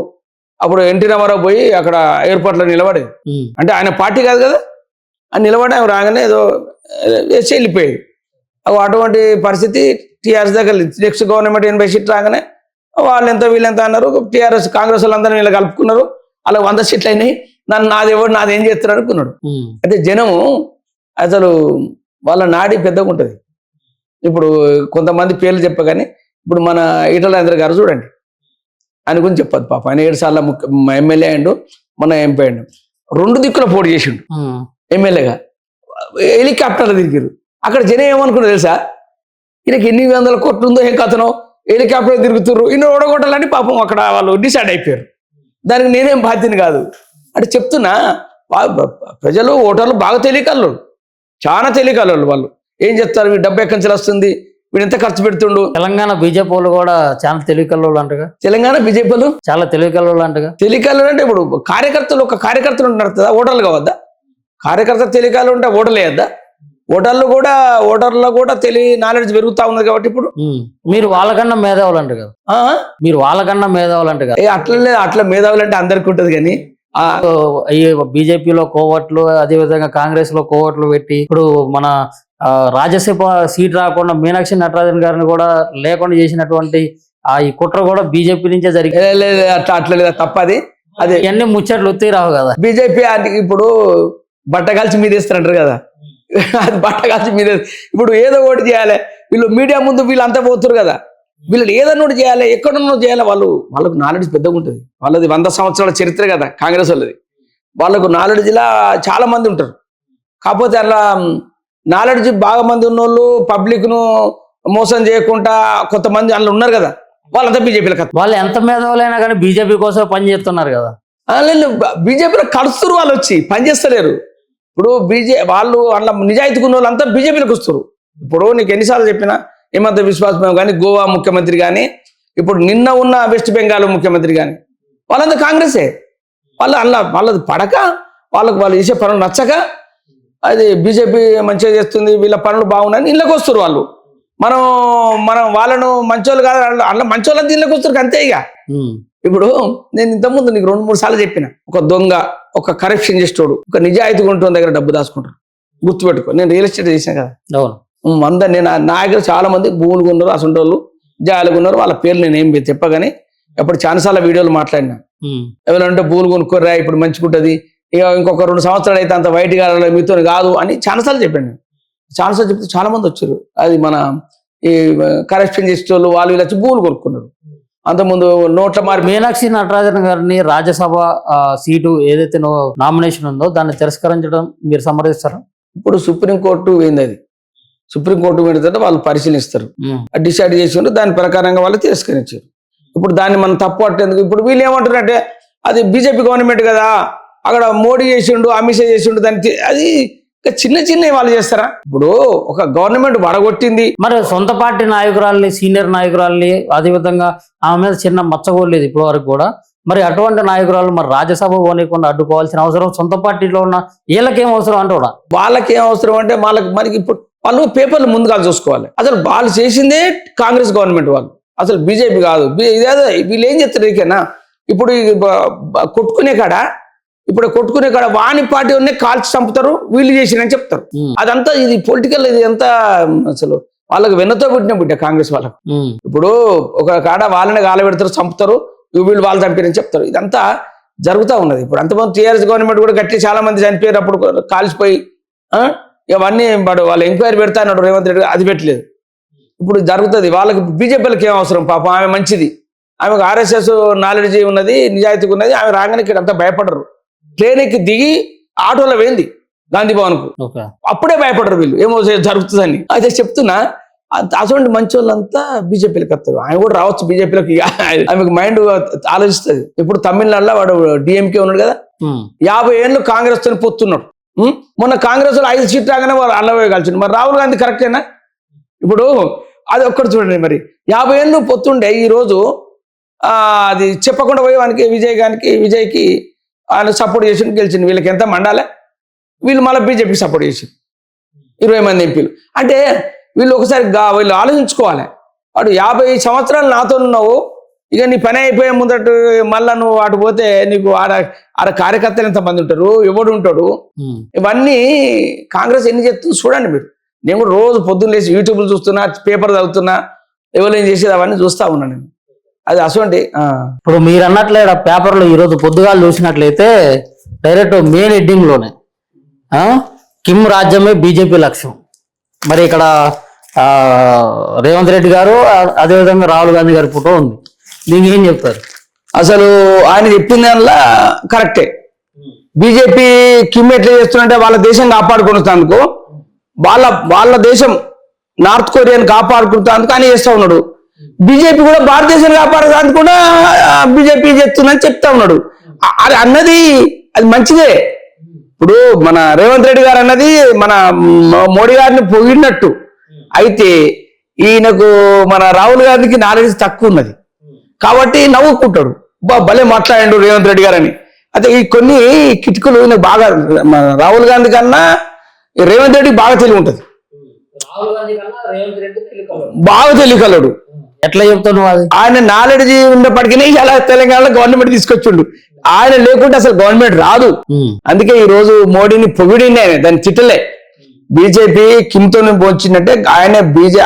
అప్పుడు ఎన్టీ రామారావు పోయి అక్కడ ఎయిర్పోర్ట్లో నిలబడేది. అంటే ఆయన పార్టీ కాదు కదా, అని నిలబడి ఆయన రాగానే ఏదో వేసి వెళ్ళిపోయేది. అటువంటి పరిస్థితి టీఆర్ఎస్ దగ్గర. నెక్స్ట్ గవర్నమెంట్ 80 సీట్లు రాగానే వాళ్ళు ఎంత వీళ్ళెంత అన్నారు, టీఆర్ఎస్ కాంగ్రెస్ వాళ్ళందరూ వీళ్ళు కలుపుకున్నారు, అలా 100 సీట్లు అయినాయి, నాదేం చేస్తారు అనుకున్నాడు. అయితే జనము అసలు వాళ్ళ నాడి పెద్దగా ఉంటుంది. ఇప్పుడు కొంతమంది పేర్లు చెప్పగానే ఇప్పుడు మన ఈటల రాజేంద్ర గారు చూడండి, ఆయన గురించి చెప్పదు పాప. ఆయన 7 సార్లు ఎమ్మెల్యే అయ్యిండు, మన ఎంపీ అయ్యిండు, 2 దిక్కుల పోటీ చేసిండు ఎమ్మెల్యేగా. హెలికాప్టర్లు తిరిగారు. అక్కడ జనం ఏమనుకున్నారు తెలుసా, ఈయనకి ఎన్ని 100 కోట్లు ఉందో ఏం కథనో, హెలికాప్టర్ తిరుగుతున్నారు, ఇన్ని ఓడగొట్టాలని పాపం అక్కడ వాళ్ళు డిసైడ్ అయిపోయారు. దానికి నేనేం బాధ్యత కాదు అంటే చెప్తున్నా. ప్రజలు ఓటర్లు బాగా తెలియకల్లోళ్ళు, చాలా తెలియకల్లోళ్ళు. వాళ్ళు ఏం చెప్తారు, వీడు డబ్బు ఎక్కడి నుంచి వస్తుంది, వీడు ఎంత ఖర్చు పెడుతుండు. తెలంగాణ బీజేపీ వాళ్ళు కూడా చాలా తెలివికల్లోళ్ళు అంటగా. తెలంగాణ బీజేపీలు చాలా తెలివికల్లోళ్ళు అంటగా. తెలియకాలు అంటే ఇప్పుడు కార్యకర్తలు ఒక కార్యకర్తలు నడుతుందా, ఓటర్లు కావద్దా? కార్యకర్త తెలియకాలు ఉంటే ఓటర్లు వేయద్దా? ఓటర్లో కూడా నాలెడ్జ్ పెరుగుతా ఉన్నది కాబట్టి ఇప్పుడు మీరు వాళ్ళకన్నా మేధావులు అంట కదా. మీరు వాళ్ళకన్నా మేధావులు అంట కదా. అట్లా మేధావులు అంటే అందరికి ఉంటది కానీ బీజేపీలో కోవట్లు, అదే విధంగా కాంగ్రెస్ లో కోవట్లు పెట్టి ఇప్పుడు మన రాజ్యసభ సీట్ రాకుండా మీనాక్షి నటరాజన్ గారిని కూడా లేకుండా చేసినటువంటి ఈ కుట్ర కూడా బీజేపీ నుంచే జరిగింది. అట్లా లేదా తప్పది. అదే ఇవన్నీ ముచ్చట్లు వస్తే రావు కదా. బీజేపీ ఇప్పుడు బట్టగాల్చి మీద వేస్తారంటారు కదా, అది బట్టగాల్చి మీద. ఇప్పుడు ఏదో ఒకటి చేయాలి, వీళ్ళు మీడియా ముందు వీళ్ళంతా పోతున్నారు కదా, వీళ్ళు ఏదన్నా ఒకటి చేయాలి, ఎక్కడున్నో చేయాలి. వాళ్ళకు నాలెడ్జ్ పెద్దగా ఉంటుంది. వాళ్ళది 100 సంవత్సరాల చరిత్ర కదా కాంగ్రెస్ వాళ్ళది. వాళ్ళకు నాలెడ్జ్లా చాలా మంది ఉంటారు. కాకపోతే అలా నాలెడ్జ్ బాగా మంది ఉన్నోళ్ళు పబ్లిక్ను మోసం చేయకుండా కొంతమంది అందులో ఉన్నారు కదా, వాళ్ళంతా బీజేపీలో కదా. వాళ్ళు ఎంత మేధావులైనా కానీ బీజేపీ కోసం పని చేస్తున్నారు కదా. బీజేపీలో కలుస్తారు, వాళ్ళు వచ్చి పనిచేస్తలేరు. ఇప్పుడు వాళ్ళు అందులో నిజాయితీగా ఉన్న వాళ్ళంతా బీజేపీలోకి వస్తారు. ఇప్పుడు నీకు ఎన్నిసార్లు చెప్పినా హిమంత విశ్వాసం కానీ, గోవా ముఖ్యమంత్రి కానీ, ఇప్పుడు నిన్న ఉన్న వెస్ట్ బెంగాల్ ముఖ్యమంత్రి కానీ, వాళ్ళంతా కాంగ్రెసే. వాళ్ళది పడక, వాళ్ళు చేసే పనులు నచ్చక, అది బీజేపీ మంచిగా చేస్తుంది, వీళ్ళ పనులు బాగున్నాయని ఇళ్ళకి వస్తారు వాళ్ళు. మనం వాళ్ళను మంచోళ్ళు కాదు, అందులో మంచోళ్ళని ఇళ్ళకి వస్తారు అంతే. ఇక ఇప్పుడు నేను ఇంతకుముందు నీకు 2-3 సార్లు చెప్పిన, ఒక దొంగ, ఒక కరప్షన్ చేసేటోడు, ఒక నిజాయితీగా ఉంటుంది దగ్గర డబ్బు దాచుకుంటారు. గుర్తుపెట్టుకో, నేను రియల్ ఎస్టేట్ చేసిన కదా. నేను నా దగ్గర చాలా మంది భూములు కొన్నారు, అసంటోళ్ళు జాగాలు కొన్నారు. వాళ్ళ పేర్లు నేను ఏం చెప్పగానే ఎప్పుడు చాలాసార్లు వీడియోలు మాట్లాడినా. ఎవరంటే భూములు కొనుక్కోరా ఇప్పుడు మంచిగుంటది, ఇక ఇంకొక 2 సంవత్సరాలు అయితే అంత వైట్ కాదు మీతో కాదు అని చాలాసార్లు చెప్పాను. చాలాసార్లు చెప్తే చాలా మంది వచ్చారు. అది మన ఈ కరప్షన్ చేసేటోళ్ళు వాళ్ళు ఇలా వచ్చి భూములు కొనుక్కున్నారు. అంతకుముందు నోట్ల మారి మీనాక్షి నటరాజన్ గారిని రాజ్యసభ సీటు ఏదైతే నామినేషన్ ఉందో దాన్ని తిరస్కరించడం మీరు సమర్థిస్తారా? ఇప్పుడు సుప్రీంకోర్టు పోయింది. అది సుప్రీంకోర్టు పోయిన వాళ్ళు పరిశీలిస్తారు, డిసైడ్ చేసి దాని ప్రకారంగా వాళ్ళు తిరస్కరించారు. ఇప్పుడు దాన్ని మనం తప్పు పట్టేందుకు ఇప్పుడు వీళ్ళు ఏమంటారంటే అది బీజేపీ గవర్నమెంట్ కదా, అక్కడ మోడీ చేసిండు, అమిత్ షా చేసిండు, దానికి అది చిన్న వాళ్ళు చేస్తారా? ఇప్పుడు ఒక గవర్నమెంట్ వడగొట్టింది, మరి సొంత పార్టీ నాయకురాల్ని, సీనియర్ నాయకురాల్ని, అదేవిధంగా ఆమె మీద చిన్న మచ్చగోలేదు ఇప్పటి వరకు కూడా. మరి అటువంటి నాయకురాలు మరి రాజ్యసభ పోనీయకుండా అడ్డుకోవాల్సిన అవసరం సొంత పార్టీలో ఉన్న వీళ్ళకేం అవసరం అంటే కూడా వాళ్ళకేం అవసరం అంటే మనకి ఇప్పుడు వాళ్ళు పేపర్లు ముందుగా చూసుకోవాలి. అసలు వాళ్ళు చేసిందే కాంగ్రెస్ గవర్నమెంట్ వాళ్ళు, అసలు బీజేపీ కాదు. ఇదేదో వీళ్ళు ఏం చెప్తారు ఇకనా, ఇప్పుడు కొట్టుకునే కాడ వాణి పార్టీ ఉన్నే కాల్చి చంపుతారు, వీళ్ళు చేసినని చెప్తారు. అదంతా ఇది పొలిటికల్, ఇది అంతా అసలు వాళ్ళకి వెన్నతో పుట్టిన బిడ్డ కాంగ్రెస్ వాళ్ళకు. ఇప్పుడు ఒక కాడ వాళ్ళని గాల పెడతారు, చంపుతారు, వీళ్ళు వాళ్ళు చంపారని చెప్తారు. ఇదంతా జరుగుతూ ఉన్నది. ఇప్పుడు అంతమంది టీఆర్ఎస్ గవర్నమెంట్ కూడా గట్టి చాలా మంది చనిపోయారు, అప్పుడు కాల్చిపోయి ఇవన్నీ వాళ్ళు ఎంక్వైరీ పెడతా అన్నాడు రేవంత్ రెడ్డి, అది పెట్టలేదు. ఇప్పుడు జరుగుతుంది. వాళ్ళకి బీజేపీలకు ఏం అవసరం, పాపం ఆమె మంచిది, ఆమెకు ఆర్ఎస్ఎస్ నాలెడ్జ్ ఉన్నది, నిజాయితీగా ఉన్నది. ఆమె రాగానే ఇక్కడ అంతా భయపడరు. ట్రైన్ ఎక్కి దిగి ఆటోలో వేయింది గాంధీ భవన్కు, అప్పుడే భయపడరు వీళ్ళు ఏమో జరుగుతుందని. అయితే చెప్తున్నా, అటువంటి మంచి వాళ్ళంతా బీజేపీలకు వస్తారు. ఆయన కూడా రావచ్చు బీజేపీలోకి, ఆమెకు మైండ్ ఆలోచిస్తుంది. ఇప్పుడు తమిళనాడులో వాడు డిఎంకే ఉన్నాడు కదా, 50 ఏళ్ళు కాంగ్రెస్ తో పొత్తున్నాడు. మొన్న కాంగ్రెస్ లో 5 సీట్లు రాగానే వాళ్ళు అల్లవే కలిసిండు. మరి రాహుల్ గాంధీ కరెక్టేనా? ఇప్పుడు అది ఒక్కటి చూడండి, మరి 50 ఏళ్ళు పొత్తుండే ఈ రోజు అది చెప్పకుండా పోయి వానికి విజయ్కి ఆయన సపోర్ట్ చేసి గెలిచింది. వీళ్ళకి ఎంత మండాలే, వీళ్ళు మళ్ళీ బీజేపీకి సపోర్ట్ చేసింది 20 మంది ఎంపీలు. అంటే వీళ్ళు ఒకసారి వీళ్ళు ఆలోచించుకోవాలి. వాడు 50 సంవత్సరాలు నాతో ఉన్నావు, ఇక నీ పని అయిపోయే ముందట మళ్ళా నువ్వు అటు పోతే నీకు ఆడ కార్యకర్తలు ఎంతమంది ఉంటారు, ఎవడు ఉంటాడు, ఇవన్నీ కాంగ్రెస్ ఎన్ని చెప్తుంది చూడండి మీరు. నేను కూడా రోజు పొద్దున్న లేచి యూట్యూబ్లు చూస్తున్నా, పేపర్ చదువుతున్నా, ఎవరేం చేసేది అవన్నీ చూస్తా ఉన్నాను నేను. అది అసలు ఇప్పుడు మీరు అన్నట్లే పేపర్లో ఈరోజు పొద్దుగాలు చూసినట్లయితే డైరెక్ట్ మెయిన్ హెడ్డింగ్ లోనే కిమ్ రాజ్యమే బీజేపీ లక్ష్యం. మరి ఇక్కడ రేవంత్ రెడ్డి గారు, అదేవిధంగా రాహుల్ గాంధీ గారి ఫోటో ఉంది. దీనికి ఏం చెప్తారు? అసలు ఆయన చెప్పిన దానిలో కరెక్టే. బీజేపీ కిమ్ ఎట్లా చేస్తున్నంటే వాళ్ళ దేశం కాపాడుకుంటున్నందుకు, వాళ్ళ దేశం నార్త్ కొరియాని కాపాడుకుంటున్నందుకు ఆయన చేస్తూ ఉన్నాడు. బీజేపీ కూడా భారతదేశాన్ని కాపాడడానికి కూడా బీజేపీ చేస్తుందని చెప్తా ఉన్నాడు. అది అన్నది అది మంచిదే. ఇప్పుడు మన రేవంత్ రెడ్డి గారు అన్నది మన మోడీ గారిని పొగిడినట్టు అయితే ఈయనకు మన రాహుల్ గాంధీకి నాలెడ్జ్ తక్కువ ఉన్నది కాబట్టి నవ్వుకుంటాడు భలే మాట్లాడాడు రేవంత్ రెడ్డి గారని. అయితే ఈ కొన్ని కిటుకులు ఈయన బాగా మన రాహుల్ గాంధీ కన్నా రేవంత్ రెడ్డి బాగా తెలివి ఉంటుంది, బాగా తెలియగలడు. ఎట్లా చెప్తాను అది? ఆయన నాలెడ్జ్ ఉన్నప్పటికీ ఇలా తెలంగాణలో గవర్నమెంట్ తీసుకొచ్చిండు. ఆయన లేకుంటే అసలు గవర్నమెంట్ రాదు. అందుకే ఈ రోజు మోడీని పొగిడింది, ఆయన దాన్ని తిట్టలే. బీజేపీ కిమ్తో పోంచిందంటే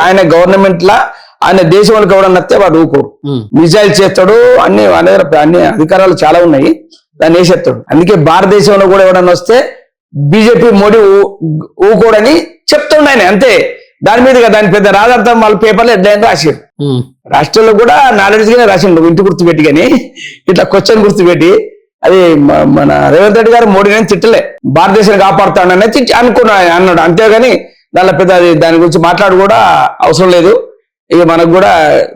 ఆయన గవర్నమెంట్ లా ఆయన దేశంలోకి ఎవడన్నా వస్తే వాడు ఊకోడు, మిజైల్ చేస్తాడు, అన్ని అధికారాలు చాలా ఉన్నాయి, దాన్ని వేసేస్తాడు. అందుకే భారతదేశంలో కూడా ఎవడన్నా వస్తే బీజేపీ మోడీ ఊకోడని చెప్తుండ ఆయన, అంతే. దాని మీద దాని పెద్ద రాజార్థం వాళ్ళ పేపర్లు ఎడ్లైన్ రాశారు. రాష్ట్రంలో కూడా నాలెడ్జ్ గానే రాసిండు, ఇంటి గుర్తుపెట్టి కానీ ఇట్లా క్వశ్చన్ గుర్తుపెట్టి. అది మన రేవంత్ రెడ్డి గారు మోడీని తిట్టలే, భారతదేశాన్ని కాపాడుతాడని అన్నాడు, అంతేగాని దానిలో పెద్ద దాని గురించి మాట్లాడు కూడా అవసరం లేదు. ఇక మనకు కూడా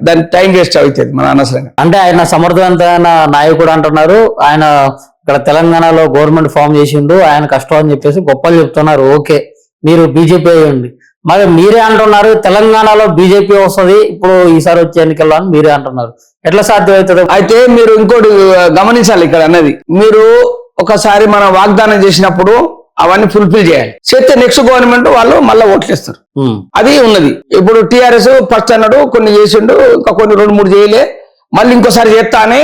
దాని టైం వేస్ట్ అవుతుంది మన అనవసరంగా. అంటే ఆయన సమర్థవంతమైన నాయకుడు అంటున్నారు, ఆయన ఇక్కడ తెలంగాణలో గవర్నమెంట్ ఫామ్ చేసిండు, ఆయన కష్టం అని చెప్పేసి గొప్పలు చెప్తున్నారు. ఓకే, మీరు బీజేపీ అయ్యండి, మరి మీరే అంటున్నారు తెలంగాణలో బీజేపీ వస్తుంది ఇప్పుడు ఈసారి వచ్చే ఎన్నికల్లో అని మీరే అంటున్నారు, ఎట్లా సాధ్యమవుతుంది? అయితే మీరు ఇంకోటి గమనించాలి ఇక్కడ అన్నది, మీరు ఒకసారి మనం వాగ్దానం చేసినప్పుడు అవన్నీ ఫుల్ఫిల్ చేయాలి, చేస్తే నెక్స్ట్ గవర్నమెంట్ వాళ్ళు మళ్ళీ ఓట్లేస్తారు. అది ఉన్నది. ఇప్పుడు టిఆర్ఎస్ ఫస్ట్ అన్నాడు, కొన్ని చేసిండు, ఇంకా కొన్ని 2-3 చేయలే, మళ్ళీ ఇంకోసారి చేస్తా అని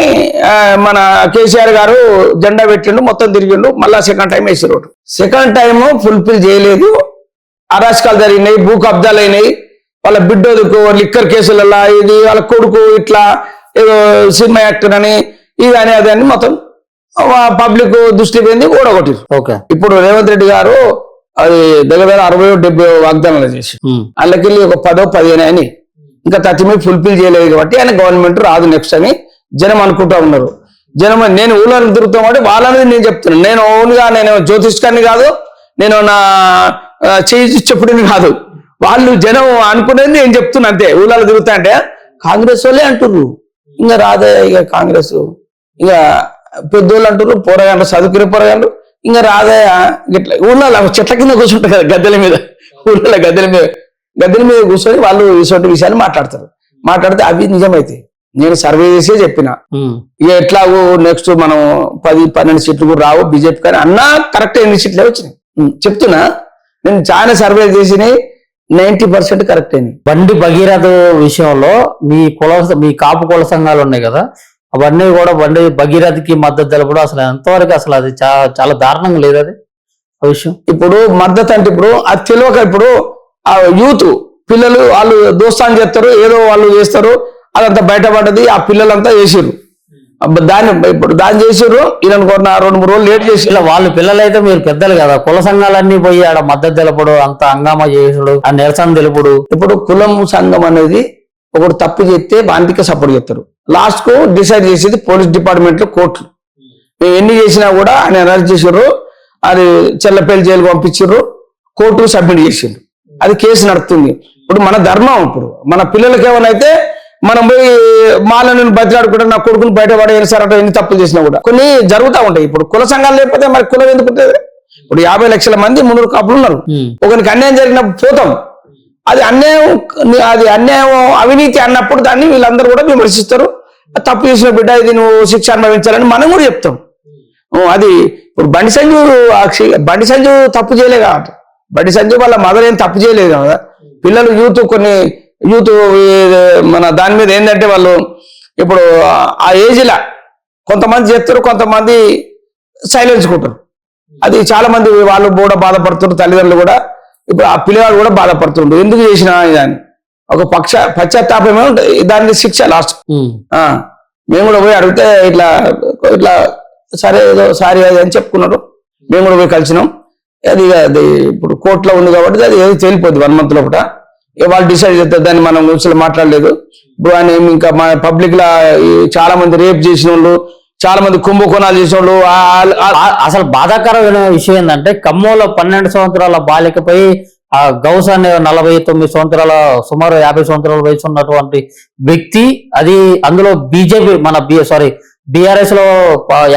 మన కేసీఆర్ గారు జెండా పెట్టిండు, మొత్తం తిరిగిండు, మళ్ళా సెకండ్ టైం వేసారు. సెకండ్ టైం ఫుల్ఫిల్ చేయలేదు, అరాచకాలు జరిగినాయి, భూ కబ్జాలు అయినాయి, వాళ్ళ బిడ్డోదుకు లిక్కర్ కేసులలో ఇది వాళ్ళ కొడుకు ఇట్లా ఏదో సినిమా యాక్టర్ అని ఇది అని అది అని మొత్తం పబ్లిక్ దృష్టి పోయింది, ఓడగొట్టిరు. ఓకే, ఇప్పుడు రేవంత్ రెడ్డి గారు అది దగ్గర 60-70 వాగ్దానాలు చేసి అందుకెళ్ళి ఒక 10-15 అని ఇంకా 30 ఫుల్ఫిల్ చేయలేదు కాబట్టి ఆయన గవర్నమెంట్ రాదు నెక్స్ట్ అని జనం అనుకుంటా ఉన్నారు. జనం నేను ఊళ్ళో తిరుగుతాం కాబట్టి వాళ్ళనేది నేను చెప్తున్నాను, నేను ఓన్గా నేను జ్యోతిష్కాన్ని కాదు, నేను నా చెప్పుడిని కాదు, వాళ్ళు జనం అనుకునేది నేను చెప్తున్నా అంతే. ఊళ్ళలో తిరుగుతా అంటే కాంగ్రెస్ వాళ్ళే అంటుర్రు, ఇంకా రాదే ఇక కాంగ్రెస్, ఇక పెద్దోళ్ళు అంటారు పోరగాండ్రు, చదువుకునే పోరగాండ్రు, ఇంకా రాదే ఇట్లా. ఊళ్ళో చెట్ల కింద కూర్చుంటారు కదా గద్దెల మీద, ఊళ్ళో గద్దెల మీద కూర్చొని వాళ్ళు ఇటువంటి విషయాలు మాట్లాడితే అవి నిజమైతే నేను సర్వే చేసే చెప్పిన, ఇక ఎట్లా నెక్స్ట్ మనం 10-12 సీట్లు కూడా రావు బీజేపీ కానీ అన్నా కరెక్ట్ 8 సీట్లే వచ్చినాయి చెప్తున్నా. నేను చాలా సర్వే చేసినాయి, 90% కరెక్ట్ అయింది. బండి భగీరథ విషయంలో మీ కాపు కుల సంఘాలు ఉన్నాయి కదా, అవన్నీ కూడా బండి భగీరథకి మద్దతు తెలపడం అసలు ఎంతవరకు అసలు అది చాలా దారుణంగా లేదు అది విషయం. ఇప్పుడు మద్దతు అంటే ఇప్పుడు అది తెలియక ఇప్పుడు ఆ యూత్ పిల్లలు వాళ్ళు దోస్తాన్ని చేస్తారు, ఏదో వాళ్ళు చేస్తారు, అదంతా బయటపడ్డది, ఆ పిల్లలంతా చేసిర్రు ఇప్పుడు దాన్ని చేసిర్రు. ఈయన 2-3 రోజులు లేట్ చేసి వాళ్ళు పిల్లలైతే మీరు పెద్దలు కదా, కుల సంఘాలన్నీ పోయి ఆడ మద్దతు తెలపడు, అంత హంగామా చేసుడు, ఆ నిరసన తెలుపుడు. ఇప్పుడు కులం సంఘం అనేది ఒకటి తప్పు చేస్తే వానికి సపోర్ట్ చేస్తారు, లాస్ట్ కు డిసైడ్ చేసేది పోలీస్ డిపార్ట్మెంట్ లో కోర్టులు. ఎన్ని చేసినా కూడా ఆయన అరెస్ట్ చేసారు, అది చెల్లపల్లి జైలు పంపించారు, కోర్టు సబ్మిట్ చేసిండ్రు, అది కేసు నడుస్తుంది. ఇప్పుడు మన ధర్మం, ఇప్పుడు మన పిల్లలకి ఏమైనా అయితే మనం పోయి మాలను బతిలాడుకుంటే నా కొడుకుని బయటపడే సార్ అంటే ఎన్ని తప్పులు చేసినా కూడా కొన్ని జరుగుతూ ఉంటాయి. ఇప్పుడు కుల సంఘాలు లేకపోతే మరి కులం ఎందుకు ఉంటుంది? ఇప్పుడు 50 లక్షల మంది 300 కాపులు ఉన్నారు, ఒకరికి అన్యాయం జరిగినప్పుడు పోతాం, అది అన్యాయం అవినీతి అన్నప్పుడు దాన్ని వీళ్ళందరూ కూడా విమర్శిస్తారు. తప్పు చేసిన బిడ్డ ఇది నువ్వు శిక్ష అనుభవించాలని మనం కూడా చెప్తాం. అది ఇప్పుడు బండి సంజు తప్పు చేయలే కాబట్టి, బండి సంజు వాళ్ళ మదర్ ఏం తప్పు చేయలేదు కదా. పిల్లలు యూత్ మన దాని మీద ఏంటంటే వాళ్ళు ఇప్పుడు ఆ ఏజ్లా కొంతమంది చేస్తారు, కొంతమంది సైలెన్స్ కొంటారు. అది చాలా మంది వాళ్ళు కూడా బాధపడుతున్నారు, తల్లిదండ్రులు కూడా. ఇప్పుడు ఆ పిల్లవాడు కూడా బాధపడుతుండ్రు, ఎందుకు చేసినా అని ఒక పశ్చాత్తాపమే ఉంటుంది, దానికి శిక్ష లాస్ట్. మేము కూడా పోయి అడిగితే ఇట్లా సరే ఏదో సారీ అది అని చెప్పుకున్నారు, మేము కూడా పోయి కలిసినాం. అది ఇప్పుడు కోర్టులో ఉంది కాబట్టి అది ఏదో తేలిపోద్ది 1 month లోపల, వాళ్ళు డిసైడ్ చేస్తారు, దాన్ని మనం గురించి మాట్లాడలేదు. ఇప్పుడు ఆయన ఇంకా మా పబ్లిక్ లా చాలా మంది రేప్ చేసిన వాళ్ళు, చాలా మంది కుంభకోణాలు చేసిన వాళ్ళు. అసలు బాధాకరమైన విషయం ఏంటంటే ఖమ్మంలో 12 సంవత్సరాల బాలికపై ఆ గౌస్ అనే 49 సంవత్సరాల సుమారు 50 సంవత్సరాల వయసు ఉన్నటువంటి వ్యక్తి, అది అందులో బీజేపీ బీఆర్ఎస్ లో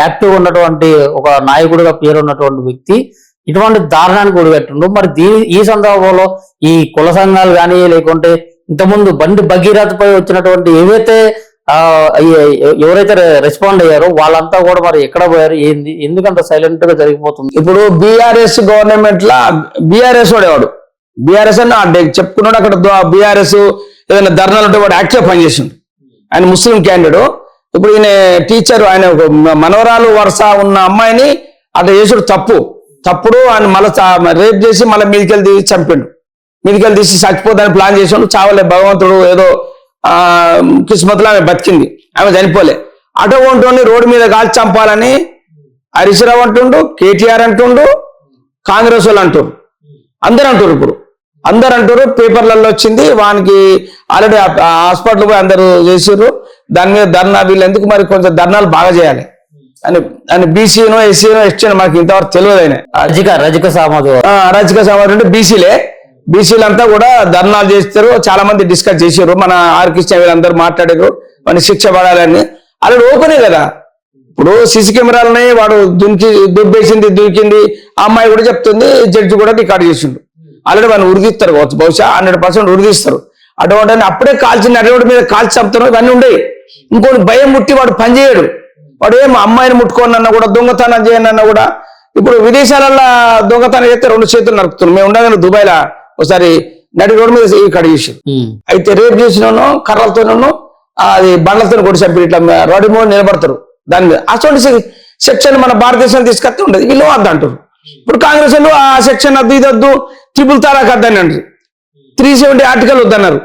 యాక్టివ్ ఉన్నటువంటి ఒక నాయకుడిగా పేరు ఉన్నటువంటి వ్యక్తి ఇటువంటి దారుణానికి ఒడిగట్టిండు. మరి ఈ సందర్భంలో ఈ కుల సంఘాలు కానీ లేకుంటే ఇంతకుముందు బండి భగీరథపై వచ్చినటువంటి ఏవైతే ఎవరైతే రెస్పాండ్ అయ్యారో వాళ్ళంతా కూడా మరి ఎక్కడ పోయారు, ఏంది, ఎందుకంత సైలెంట్ గా జరిగిపోతుంది? ఇప్పుడు బీఆర్ఎస్ గవర్నమెంట్ లా బీఆర్ఎస్ వాడేవాడు, బీఆర్ఎస్ అని చెప్పుకున్నాడు. అక్కడ బీఆర్ఎస్ ఏదైనా ధర్నాలు ఉంటే వాడు యాక్టివ్ పనిచేసిండు. ఆయన ముస్లిం క్యాండిడేట్. ఇప్పుడు ఈయన టీచర్, ఆయన మనవరాలు వరుస ఉన్న అమ్మాయిని అట్లా చేసుడు తప్పుడు. ఆయన మళ్ళీ రేప్ చేసి మళ్ళీ మీదికెళ్ళి తీసి చంపిండు. మీదికెళ్ళి తీసి చచ్చిపోతాని ప్లాన్ చేసాడు. చావలే, భగవంతుడు ఏదో కిస్మత్లో ఆమె బతికింది, ఆమె చనిపోలే. అటువంటి రోడ్డు మీద కాల్చి చంపాలని హరీష్ రావు అంటుండు, కేటీఆర్ అంటుండు, కాంగ్రెస్ వాళ్ళు అంటారు, అందరు అంటారు. ఇప్పుడు అందరు అంటారు, పేపర్లలో వచ్చింది. వానికి ఆల్రెడీ హాస్పిటల్ పోయి అందరూ చేసారు. దాని మీద ధర్నా, వీళ్ళు ఎందుకు మరి కొంచెం ధర్నాలు బాగా చేయాలి అని బీసీనో ఎస్సీనో ఎస్టీనో మనకి ఇంతవరకు తెలియదు. ఆయన రజక సామాజిక అంటే బీసీలంతా కూడా ధర్నాలు చేస్తారు. చాలా మంది డిస్కస్ చేశారు. మన ఆర్కృష్ణ వీళ్ళందరూ మాట్లాడారు, మన శిక్ష పడాలని. ఆల్రెడీ ఓపెనే కదా. ఇప్పుడు సీసీ కెమెరాలని వాడు దూకింది ఆ అమ్మాయి కూడా చెప్తుంది, జడ్జి కూడా రికార్డు చేసిండు. ఆల్రెడీ వాళ్ళు ఉరిదిస్తారు కావచ్చు, బహుశా 100% ఉరిదిస్తారు. అటువంటి అప్పుడే కాల్చిన అటువంటి మీద కాల్చి చంపుతున్నారు, ఇవన్నీ ఉండేవి. ఇంకోటి భయం ముట్టి వాడు పనిచేయడు. వాడు ఏం అమ్మాయిని ముట్టుకోనన్నా కూడా, దొంగతనం చేయనన్నా కూడా. ఇప్పుడు విదేశాలలో దొంగతనం చేస్తే 2 చేతులు నరుకుతున్నాం. మేము ఉండగానే దుబాయ్లో ఒకసారి నడి రోడ్డు మీద కడిగి చేసారు. అయితే రేపు చేసిన కర్రలతోనూ అది బండ్లతో కొట్టి చంపి ఇట్లా రోడ్డు మీద నిలబడతారు. దాని మీద అటువంటి సెక్షన్ మన భారతదేశంలో తీసుకొస్తే ఉండదు. వీళ్ళు వద్ద అంటారు. ఇప్పుడు కాంగ్రెస్ వాళ్ళు ఆ సెక్షన్ అద్దు ఇది వద్దు, ట్రిపుల్ తలాక్ వద్దని అంటారు, 370 ఆర్టికల్ వద్దన్నారు.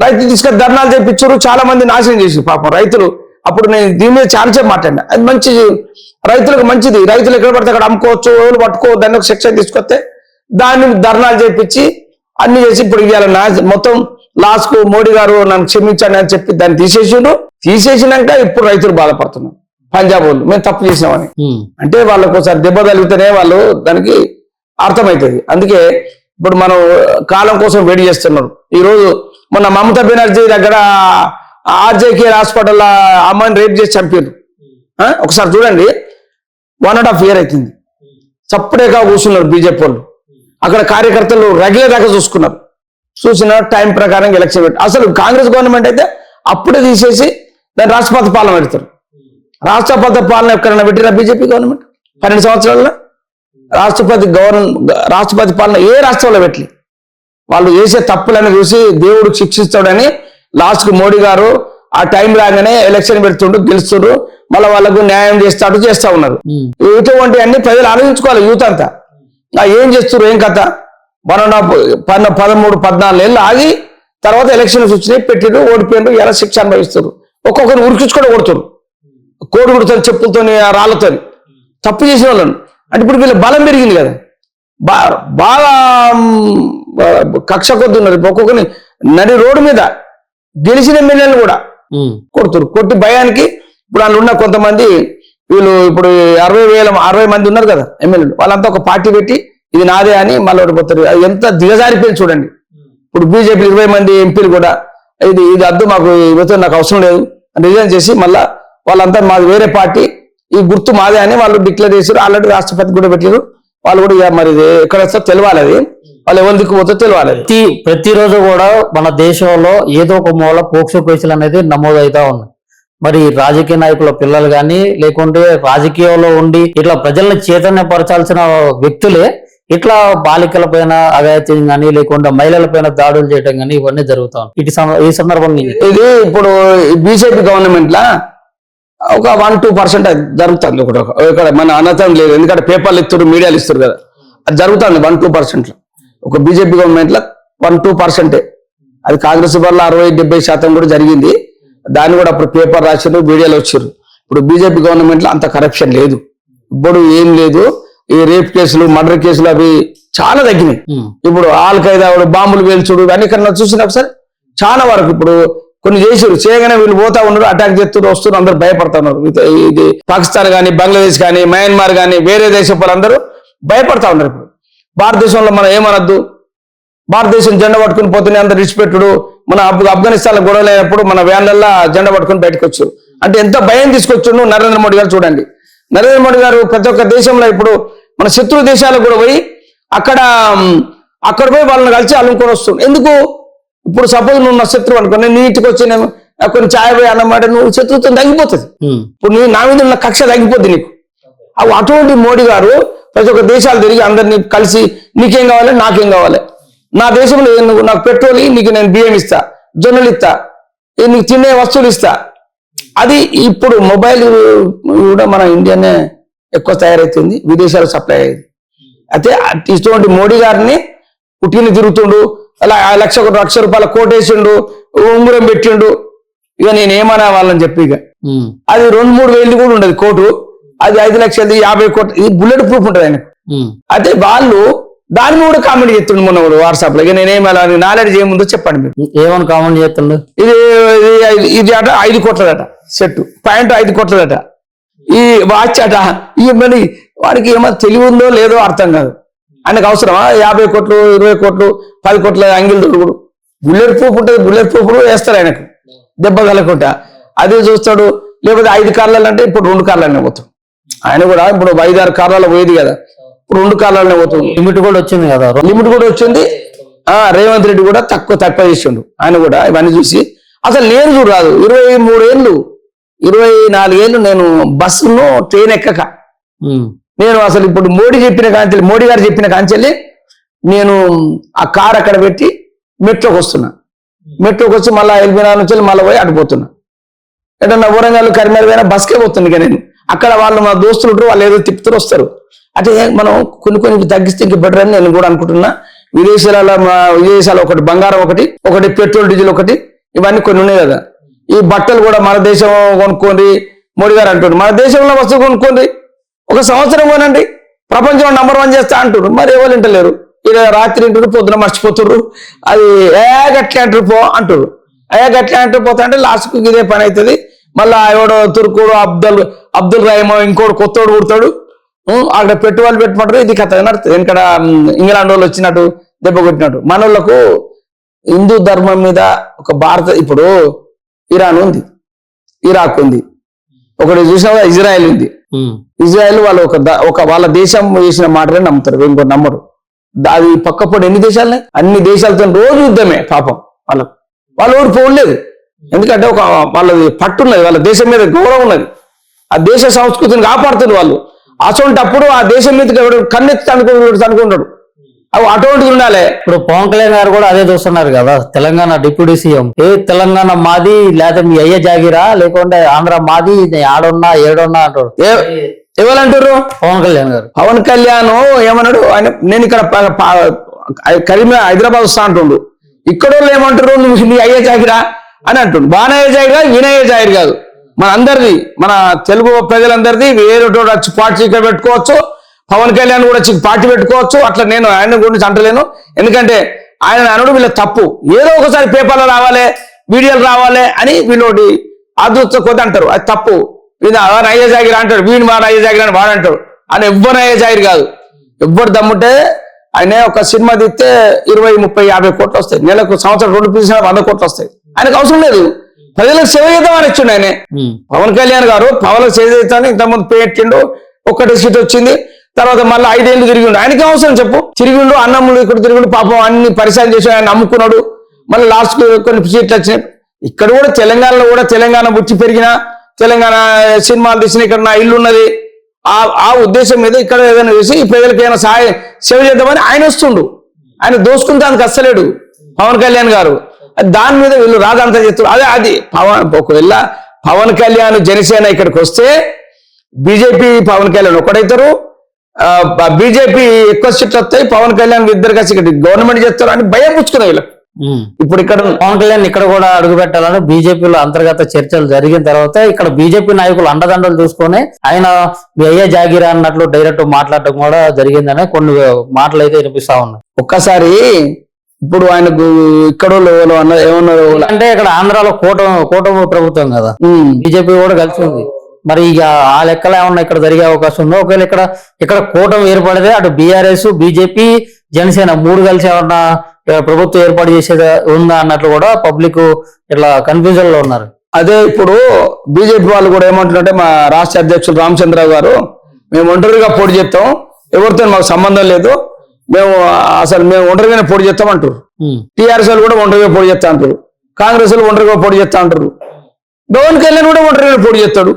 రైతు తీసుకొని ధర్నాలు చేయించారు. చాలా మంది నాశనం చేసారు పాపం రైతులు. అప్పుడు నేను దీని మీద చాలా మాట్లాడినా. అది మంచి రైతులకు మంచిది. రైతులు ఎక్కడ పడితే అక్కడ అమ్ముకోవచ్చు, ఎవరు పట్టుకోవచ్చు. దాన్ని ఒక సెక్షన్ తీసుకొస్తే దాన్ని ధర్నాలు చేయించి అన్ని చేసి ఇప్పుడు ఇవ్వాలి. మొత్తం లాస్ట్ కు మోడీ గారు నన్ను క్షమించండి అని చెప్పి దాన్ని తీసేసినాక ఇప్పుడు రైతులు బాధపడుతున్నారు. పంజాబ్ వాళ్ళు మేము తప్పు చేసినామని అంటే వాళ్ళకు ఒకసారి దెబ్బ తగిలితేనే వాళ్ళు దానికి అర్థమవుతుంది. అందుకే ఇప్పుడు మనం కాలం కోసం వేడి చేస్తున్నారు. ఈ రోజు మొన్న మమతా బెనర్జీ దగ్గర ఆర్జేకే హాస్పిటల్ అమ్మాయిని రేప్ చేసి చంపారు. ఒకసారి చూడండి, 1.5 year అవుతుంది. చప్పుడేగా కూర్చున్నారు బీజేపీ వాళ్ళు. అక్కడ కార్యకర్తలు రెగ్యులర్ దాకా చూసిన టైం ప్రకారం ఎలక్షన్ పెట్టి. అసలు కాంగ్రెస్ గవర్నమెంట్ అయితే అప్పుడే తీసేసి దాన్ని రాష్ట్రపతి పాలన పెడతారు. రాష్ట్రపతి పాలన ఎక్కడైనా పెట్టిన బీజేపీ గవర్నమెంట్ 12 సంవత్సరాల్లో రాష్ట్రపతి పాలన ఏ రాష్ట్రంలో పెట్టి వాళ్ళు చేసే తప్పులను చూసి దేవుడు శిక్షిస్తాడని లాస్ట్ కు మోడీ గారు ఆ టైం రాగానే ఎలక్షన్ పెడుతుండ్రు, గెలుస్తుండ్రు, మళ్ళీ వాళ్ళకు న్యాయం చేస్తా ఉన్నారు. ఇటువంటి అన్ని ప్రజలు ఆలోచించుకోవాలి. యూత్ అంతా ఏం చేస్తున్నారు, ఏం కథ. 13-14 ఏళ్ళు ఆగి తర్వాత ఎలక్షన్స్ వచ్చినాయి, పెట్టిరు, ఓడిపోయినారు, ఎలా శిక్ష అనుభవిస్తారు. ఒక్కొక్కరు ఉరికించుకొని కొడుతారు, కోడి కొడుతారు, చెప్పులతో, రాళ్లతో. తప్పు చేసిన వాళ్ళను అంటే ఇప్పుడు వీళ్ళ బలం పెరిగింది కదా, బాగా కక్ష కొద్ది ఉన్నారు. ఒక్కొక్కరిని నడి రోడ్డు మీద గెలిచిన ఎమ్మెల్యేలు కూడా కొడుతారు. కొట్టి భయానికి ఇప్పుడు వాళ్ళు ఉన్న కొంతమంది వీళ్ళు ఇప్పుడు 60 మంది ఉన్నారు కదా ఎమ్మెల్యేలు, వాళ్ళంతా ఒక పార్టీ పెట్టి ఇది నాదే అని మళ్ళీ ఓడిపోతారు. అది ఎంత దిగజారిపోయింది చూడండి. ఇప్పుడు బీజేపీ 20 మంది ఎంపీలు కూడా ఇది అద్దు, మాకు ఇవతో నాకు అవసరం లేదు అని రిజైన్ చేసి మళ్ళా వాళ్ళంతా మాది వేరే పార్టీ, ఈ గుర్తు మాదే అని వాళ్ళు డిక్లేర్ చేశారు. ఆల్రెడీ రాష్ట్రపతి కూడా పెట్టారు. వాళ్ళు కూడా మరి ఎక్కడ వస్తో తెలియాలి, అది వాళ్ళు ఎవరి దిక్కుపోతే తెలియాలి. ప్రతిరోజు కూడా మన దేశంలో ఏదో ఒక మూల పోక్సో కేసులు అనేది నమోదవుతా ఉన్నాయి. మరి రాజకీయ నాయకుల పిల్లలు కానీ లేకుంటే రాజకీయంలో ఉండి ఇట్లా ప్రజల్ని చైతన్యపరచాల్సిన వ్యక్తులే ఇట్లా బాలికల పైన అఘాయిత్యం కానీ లేకుండా మహిళల పైన దాడులు చేయడం కానీ ఇవన్నీ జరుగుతా ఉన్నాయి. ఈ సందర్భంగా ఇది ఇప్పుడు బీజేపీ గవర్నమెంట్ లా ఒక 1-2% జరుగుతుంది. ఇక్కడ మన అనర్థం లేదు, ఎందుకంటే పేపర్లు ఇస్తారు, మీడియాలు ఇస్తారు కదా, అది జరుగుతుంది 1-2%. ఒక బీజేపీ గవర్నమెంట్ లో 1-2%. అది కాంగ్రెస్ వల్ల 60-70% కూడా జరిగింది. దాన్ని కూడా అప్పుడు పేపర్ రాశారు, మీడియాలో వచ్చారు. ఇప్పుడు బీజేపీ గవర్నమెంట్ లో అంత కరప్షన్ లేదు, ఇప్పుడు ఏం లేదు. ఈ రేప్ కేసులు, మర్డర్ కేసులు అవి చాలా తగ్గినాయి. ఇప్పుడు ఆల్-ఖైదా బాంబులు పేల్చుడు ఇవన్నీ కన్నా చూసిన ఒకసారి చాలా వరకు ఇప్పుడు కొన్ని చేసారు, చేయగానే వీళ్ళు పోతా ఉన్నారు, అటాక్ చేస్తున్నారు, వస్తున్నారు, అందరూ భయపడుతున్నారు. ఇది పాకిస్తాన్ కానీ, బంగ్లాదేశ్ కానీ, మయన్మార్ కానీ, వేరే దేశం వాళ్ళందరూ భయపడతా ఉన్నారు. ఇప్పుడు భారతదేశంలో మనం ఏమనొద్దు, భారతదేశం జెండా పట్టుకుని పోతేనే అందరు విడిచిపెట్టుడు. మన ఆఫ్ఘనిస్తాన్ లో గొడవ లేనప్పుడు మన వ్యాన్లల్లో జెండా పట్టుకుని బయటకు వచ్చారు. అంటే ఎంత భయం తీసుకొచ్చిండు నరేంద్ర మోడీ గారు చూడండి. నరేంద్ర మోడీ గారు ప్రతి ఒక్క దేశంలో ఇప్పుడు మన శత్రు దేశాలకు కూడా పోయి అక్కడ పోయి వాళ్ళని కలిసి అల్లుకొని వస్తుంది. ఎందుకు? ఇప్పుడు సపోజ్ నువ్వు నా శత్రువు అనుకో, నేను నీ ఇంటికి వచ్చి నేను కొన్ని ఛాయ్ పోయి అన్నమాట, నువ్వు శత్రుత్వం తగ్గిపోతుంది. ఇప్పుడు నీ నా మీద ఉన్న కక్ష తగ్గిపోద్ది నీకు. అటువంటి మోడీ గారు ప్రతి ఒక్క దేశాలు తిరిగి అందరినీ కలిసి నీకేం కావాలి, నాకేం కావాలి, నా దేశంలో నువ్వు నాకు పెట్రోల్ నీకు నేను బియ్యం ఇస్తా, జొన్నలు ఇస్తా, నీకు తినే వస్తువులు ఇస్తా. అది ఇప్పుడు మొబైల్ కూడా మన ఇండియానే ఎక్కువ తయారైతుంది, విదేశాలకు సప్లై అయ్యేది. అయితే ఇటువంటి మోడీ గారిని పుట్టిన తిరుగుతుండు, అలా లక్ష రూపాయల కోటేసిండు, ఉంగురం పెట్టిండు. ఇక నేను ఏమన్నా వాళ్ళని చెప్పి ఇక అది 2-3 వేలు కూడా ఉండదు కోటు, అది 5 లక్షలది 50 కోట్లు, ఇది బుల్లెట్ ప్రూఫ్ ఉంటుంది ఆయన. అయితే వాళ్ళు దాన్ని కూడా కామెంట్ చేస్తుండే మొన్న కూడా వాట్సాప్ లో. ఇక నేనేమలా నాలెడ్జ్ ఏముందో చెప్పండి మీరు. ఏమని కామెంట్ చేస్తుండే? ఇది అట 5 కోట్లదట సెట్, ప్యాంట్ 5 కోట్లదట, ఈ వాచ్ అట. ఈ మరి వాడికి ఏమో తెలివి ఉందో లేదో అర్థం కాదు. ఆయనకు అవసరమా 50 కోట్లు 20 కోట్లు 10 కోట్ల అంగిల్ దొరుకుడు? బుల్లెట్ ప్రూఫ్ ఉంటుంది, బుల్లెట్ ప్రూఫ్ వేస్తారు ఆయనకు దెబ్బ కలకుండా. అదే చూస్తాడు. లేకపోతే 5 కార్లలో అంటే ఇప్పుడు 2 కార్లనే పోతాడు. ఆయన కూడా ఇప్పుడు 5-6 కార్లలో పోయేది కదా, ఇప్పుడు 2 కార్లనే పోతుంది. లిమిట్ కూడా వచ్చింది కదా, లిమిట్ కూడా వచ్చింది. రేవంత్ రెడ్డి కూడా తక్కువ చేసిండు. ఆయన కూడా ఇవన్నీ చూసి అసలు నేను చూడరాదు 23 ఏళ్ళు 24 ఏళ్ళు నేను బస్సును ట్రైన్ ఎక్కక, నేను అసలు ఇప్పుడు మోడీ గారు చెప్పిన కాంచెల్లి నేను ఆ కార్ అక్కడ పెట్టి మెట్రోకి వస్తున్నా. మెట్రోకి వచ్చి మళ్ళీ ఎల్బీనగర్ నుంచి మళ్ళీ పోయి అడిపోతున్నా. ఎటన్నా వరంగల్ కరీంనగర్ పోయినా బస్కే పోతుంది. ఇక నేను అక్కడ వాళ్ళు మా దోస్తులు ఉంటారు, వాళ్ళు ఏదో తిప్పుతూ వస్తారు. అంటే మనం కొన్ని తగ్గిస్తే ఇంక బెటర్ అని నేను కూడా అనుకుంటున్నా. విదేశాల ఒకటి బంగారం, ఒకటి పెట్రోల్ డీజిల్, ఇవన్నీ కొన్ని ఉన్నాయి కదా. ఈ బట్టలు కూడా మన దేశం కొనుక్కోండి, మోడీ గారు అంటారు మన దేశంలో వస్తువు కొనుక్కోండి, 1 సంవత్సరం కొనండి, ప్రపంచంలో నంబర్ 1 చేస్తా అంటారు. మరి ఎవరు వింటలేరు. ఇలా రాత్రి ఇంటారు, పొద్దున మర్చిపోతుర్రు. అది గట్లా అంటారు పో అంటారు. గట్లా అంటారు పోతా అంటే లాస్ట్కు ఇదే పని అవుతుంది. మళ్ళా ఎవడో తుర్కుడు అబ్దుల్ రహీమో ఇంకోడు కొత్తోడు పుడతాడు, అక్కడ పెట్టుబడులు పెట్టమంటారు. ఇది కథ నడుతుంది. ఇక్కడ ఇంగ్లాండ్ వాళ్ళు వచ్చినట్టు దెబ్బ కొట్టినట్టు. మన వాళ్ళకు హిందూ ధర్మం మీద ఒక ఇప్పుడు ఇరాన్ ఉంది, ఇరాక్ ఉంది, ఒకటి చూసినా ఇజ్రాయెల్ ఉంది. ఇజ్రాయెల్ వాళ్ళు వాళ్ళ దేశం చేసిన మాటలే నమ్ముతారు, ఇంకో నమ్మరు. అది పక్కపోతే ఎన్ని దేశాలనే, అన్ని దేశాలతో రోజు యుద్ధమే. పాపం వాళ్ళు ఓడిపోలేదు. ఎందుకంటే వాళ్ళది పట్టున్నది, వాళ్ళ దేశం మీద గౌరవం ఉన్నది, ఆ దేశ సంస్కృతిని కాపాడుతుంది వాళ్ళు. అసొంటప్పుడు ఆ దేశం మీద కన్నెత్తి అనుకుంటాడు. అవి అటువంటిది ఉండాలి. ఇప్పుడు పవన్ కళ్యాణ్ గారు కూడా అదే చూస్తున్నారు కదా, తెలంగాణ డిప్యూటీ సీఎం. తెలంగాణ మాది, లేకపోతే మీ అయ్య జాగిరా, లేకుంటే ఆంధ్ర మాది, ఆడున్నా ఏడున్నా అంటారు. ఎవరంటారు? పవన్ కళ్యాణ్ గారు. పవన్ కళ్యాణ్ ఏమన్నాడు? ఆయన నేను ఇక్కడ హైదరాబాద్ వస్తా అంటుండు. ఇక్కడ వాళ్ళు ఏమంటారు? నువ్వు నీ అయ్య జాగిరా అని అంటుండు. బానయ్య జాగిరా, వినయ్య జాగిరి కాదు, మన అందరిది, మన తెలుగు ప్రజలందరిది. వేరే వచ్చి పార్టీ ఇక్కడ పెట్టుకోవచ్చు, పవన్ కళ్యాణ్ కూడా పార్టీ పెట్టుకోవచ్చు. అట్లా నేను ఆయన గురించి అంటలేను. ఎందుకంటే ఆయన అనడు వీళ్ళ తప్పు. ఏదో ఒకసారి పేపర్లో రావాలి, వీడియోలు రావాలి అని వీళ్ళోటి అదృష్ట కొద్ది అంటారు. అది తప్పు. వీడు అయ్య జాగిరి అంటాడు, వీడు వాడు అయ్య జాగిరి అని వాడంటాడు. ఆయన ఎవ్వరు అయ్య జాగిరి కాదు. ఎవ్వరు దమ్ముంటే ఆయన ఒక సినిమా తీస్తే 20, 30, 50 కోట్లు వస్తాయి. నెలకు సంవత్సరం 2 తీసినా 100 కోట్లు వస్తాయి. ఆయనకు అవసరం లేదు. ప్రజలకు సేవ చేద్దామని ఇచ్చిండు ఆయనే. పవన్ కళ్యాణ్ గారు పవన్లకు సేవ చేస్తామని ఇంతకుముందు పెట్టిండు, 1 సీట్ వచ్చింది. తర్వాత మళ్ళీ 5 ఏళ్ళు తిరిగిండు. ఆయనకి అవసరం చెప్పు? తిరిగిండు, అన్నములు ఇక్కడ తిరిగిండు, పాపం అన్ని పరిచయం చేసి ఆయన నమ్ముకున్నాడు. మళ్ళీ లాస్ట్ కొన్ని సీట్లు వచ్చినాయి. ఇక్కడ కూడా తెలంగాణలో కూడా తెలంగాణ బుచ్చి పెరిగిన, తెలంగాణ సినిమాలు తీసిన, ఇక్కడ నా ఇల్లు ఉన్నది, ఆ ఉద్దేశం మీద ఇక్కడ ఏదైనా చేసి ప్రజలకు ఏదైనా సేవ చేద్దామని ఆయన వస్తుండు. ఆయన దోసుకుంటానికి అస్సలేడు పవన్ కళ్యాణ్ గారు. దాని మీద వీళ్ళు రాదంతా చేస్తారు. అది ఒకవేళ పవన్ కళ్యాణ్ జనసేన ఇక్కడికి వస్తే బీజేపీ పవన్ కళ్యాణ్ ఒకడైతారు, బీజేపీ ఎక్కువ సీట్లు వస్తాయి, పవన్ కళ్యాణ్ ఇద్దరు కలిసి ఇక్కడ గవర్నమెంట్ చేస్తారు అని భయం పుచ్చుకున్నాయి వీళ్ళకి. ఇప్పుడు ఇక్కడ పవన్ కళ్యాణ్ ఇక్కడ కూడా అడుగు పెట్టాలని బీజేపీలో అంతర్గత చర్చలు జరిగిన తర్వాత ఇక్కడ బీజేపీ నాయకులు అండదండలు చూసుకొని ఆయన మీ అయ్యే జాగిరా అన్నట్లు డైరెక్ట్ మాట్లాడటం కూడా జరిగిందని కొన్ని మాటలు అయితే వినిపిస్తా ఉన్నాయి. ఒక్కసారి ఇప్పుడు ఆయనకు ఇక్కడ ఏమన్నారు అంటే ఇక్కడ ఆంధ్రాలో కూటమి ప్రభుత్వం కదా, బీజేపీ కూడా కలిసి ఉంది. మరి ఇక ఆ లెక్కలు ఏమన్నా ఇక్కడ జరిగే అవకాశం ఉందో? ఒకవేళ ఇక్కడ కూటమి ఏర్పడితే అటు బీఆర్ఎస్, బీజేపీ, జనసేన 3 కలిసి ఏమన్నా ప్రభుత్వం ఏర్పాటు చేసేది ఉందా అన్నట్లు కూడా పబ్లిక్ ఇట్లా కన్ఫ్యూజన్ లో ఉన్నారు. అదే ఇప్పుడు బీజేపీ వాళ్ళు కూడా ఏమంటున్నారంటే మా రాష్ట్ర అధ్యక్షులు రామచంద్రరావు గారు మేము ఒంటరిగా పోటీ చేస్తాం, ఎవరితో మాకు సంబంధం లేదు, మేము ఒంటరిగానే పోటీ చేస్తాం అంటారు. టీఆర్ఎస్ వాళ్ళు కూడా ఒంటరిగా పోటీ చేస్తా అంటారు, కాంగ్రెస్ వాళ్ళు ఒంటరిగా పోటీ చేస్తా అంటారు, పవన్ కళ్యాణ్ కూడా ఒంటరిగా పోటీ చేస్తాడు.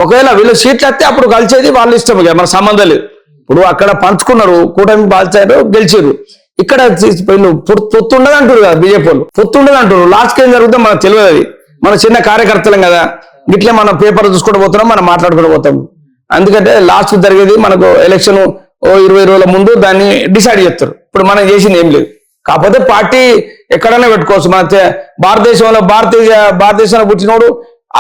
ఒకవేళ వీళ్ళు సీట్లు వస్తే అప్పుడు కలిసేది వాళ్ళ ఇష్టం, మన సంబంధం లేదు. ఇప్పుడు అక్కడ పంచుకున్నారు, కూటమి పాల్చారు, గెలిచారు. ఇక్కడ వీళ్ళు పొత్తు ఉండదు అంటారు కదా బీజేపీ వాళ్ళు, పొత్తు ఉండదు అంటారు. లాస్ట్కి ఏం జరుగుతుందో మనకు తెలియదు. అది మన చిన్న కార్యకర్తలం కదా, ఇట్లే మనం పేపర్ చూసుకుంటూ పోతున్నాం, మనం మాట్లాడుకుంటూ పోతాం. అందుకంటే లాస్ట్ జరిగేది మనకు ఎలక్షన్ 20 రోజుల ముందు దాన్ని డిసైడ్ చేస్తారు. ఇప్పుడు మనం చేసింది ఏం లేదు. కాకపోతే పార్టీ ఎక్కడైనా పెట్టుకోవచ్చు. మన భారతదేశంలో పుట్టినోడు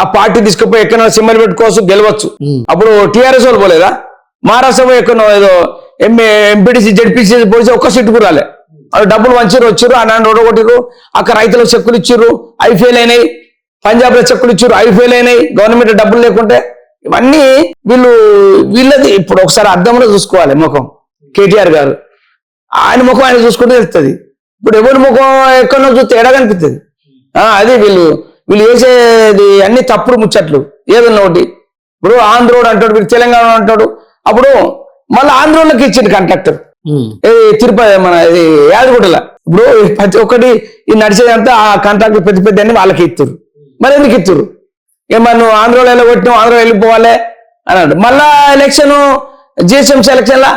ఆ పార్టీ తీసుకుపోయి ఎక్కడైనా సింబల్ పెట్టుకోవచ్చు, గెలవచ్చు. అప్పుడు టీఆర్ఎస్ వాళ్ళు పోలేదా, మహారాష్ట్ర ఎక్కడో ఏదో ఎంపీటీసీ జెడ్పీసీ పోలీసు ఒక్క సీటు కూడా రాలే. వాళ్ళు డబ్బులు వంచారు, వచ్చారు, అన్నాడు ఓడగొట్టారు. అక్కడ రైతులకు చెక్కులు ఇచ్చారు, అవి ఫెయిల్ అయినాయి. పంజాబ్ లో చెక్కులు ఇచ్చారు, అవి ఫెయిల్ అయినాయి. గవర్నమెంట్ డబ్బులు లేకుంటే ఇవన్నీ వీళ్ళది. ఇప్పుడు ఒకసారి అద్దంలో చూసుకోవాలి ముఖం. కేటీఆర్ గారు ఆయన ముఖం ఆయన చూసుకుంటే తెలుస్తుంది. ఇప్పుడు ఎవరి ముఖం ఎక్కడో చూస్తే ఎడ కనిపిస్తుంది. అది వీళ్ళు చేసేది అన్ని తప్పుడు ముచ్చట్లు. ఏదన్నా ఒకటి ఇప్పుడు ఆంధ్రోడు అంటాడు, వీడు తెలంగాణ అంటాడు. అప్పుడు మళ్ళీ ఆంధ్రోళ్ళకి ఇచ్చింది కాంట్రాక్టర్ తిరుపతి మన ఇది యాదగిరిగుట్టల. ఇప్పుడు ప్రతి ఒక్కటి ఈ నడిచేదంతా ఆ కాంట్రాక్టర్ పెద్ద పెద్ద అన్ని వాళ్ళకి ఇస్తారు. మరి ఎందుకు ఇస్తారు? ఏమన్నా నువ్వు ఆంధ్రలో వెళ్ళగొట్టినావు, ఆంధ్ర వెళ్ళిపోవాలి అన్నాడు. మళ్ళా ఎలక్షన్ జిహెచ్ఎంసీ ఎలక్షన్ లా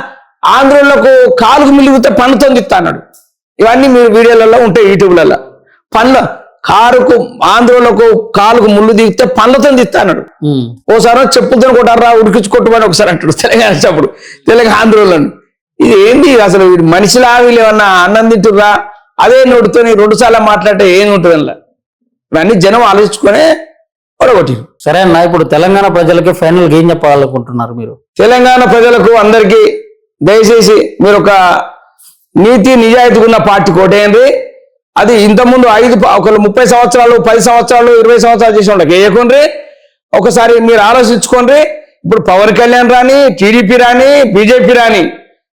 ఆంధ్రోళ్లకు కాలుకు మిలిగితే పన్నుతో ఇస్తా అన్నాడు. ఇవన్నీ మీరు వీడియోలలో ఉంటాయి, యూట్యూబ్లలో. కారుకు ఆంధ్రోళ్లకు కాలుకు ముళ్ళు దిగితే పనులతో ఇస్తా అన్నాడు. ఓసారి చెప్పులతో కొట్టారా ఉడికించుకొట్టుమని ఒకసారి అంటాడు తెలంగాణ అప్పుడు తెలంగాణ ఆంధ్రోళ్ళను. ఇది ఏంటి అసలు? మనిషిలా వీళ్ళు ఏమన్నా అన్నం తింటుర్రా? అదే నోటితో 2 సార్లు మాట్లాడితే ఏం ఉంటుంది అందులో? ఇవన్నీ జనం ఆలోచించుకునే ఒడగొట్టారు. సరే అన్న, ఇప్పుడు తెలంగాణ ప్రజలకి ఫైనల్ ఏం చెప్పాలనుకుంటున్నారు మీరు? తెలంగాణ ప్రజలకు అందరికీ దయచేసి మీరు ఒక నీతి నిజాయితీ ఉన్న పార్టీ కోటేయండి. అది ఇంతకుముందు 30 సంవత్సరాలు 10 సంవత్సరాలు 20 సంవత్సరాలు చేసి ఉండక వేయకుండ్రి. ఒకసారి మీరు ఆలోచించుకోండి. ఇప్పుడు పవన్ కళ్యాణ్ రాని, టీడీపీ రాని, బీజేపీ రాని,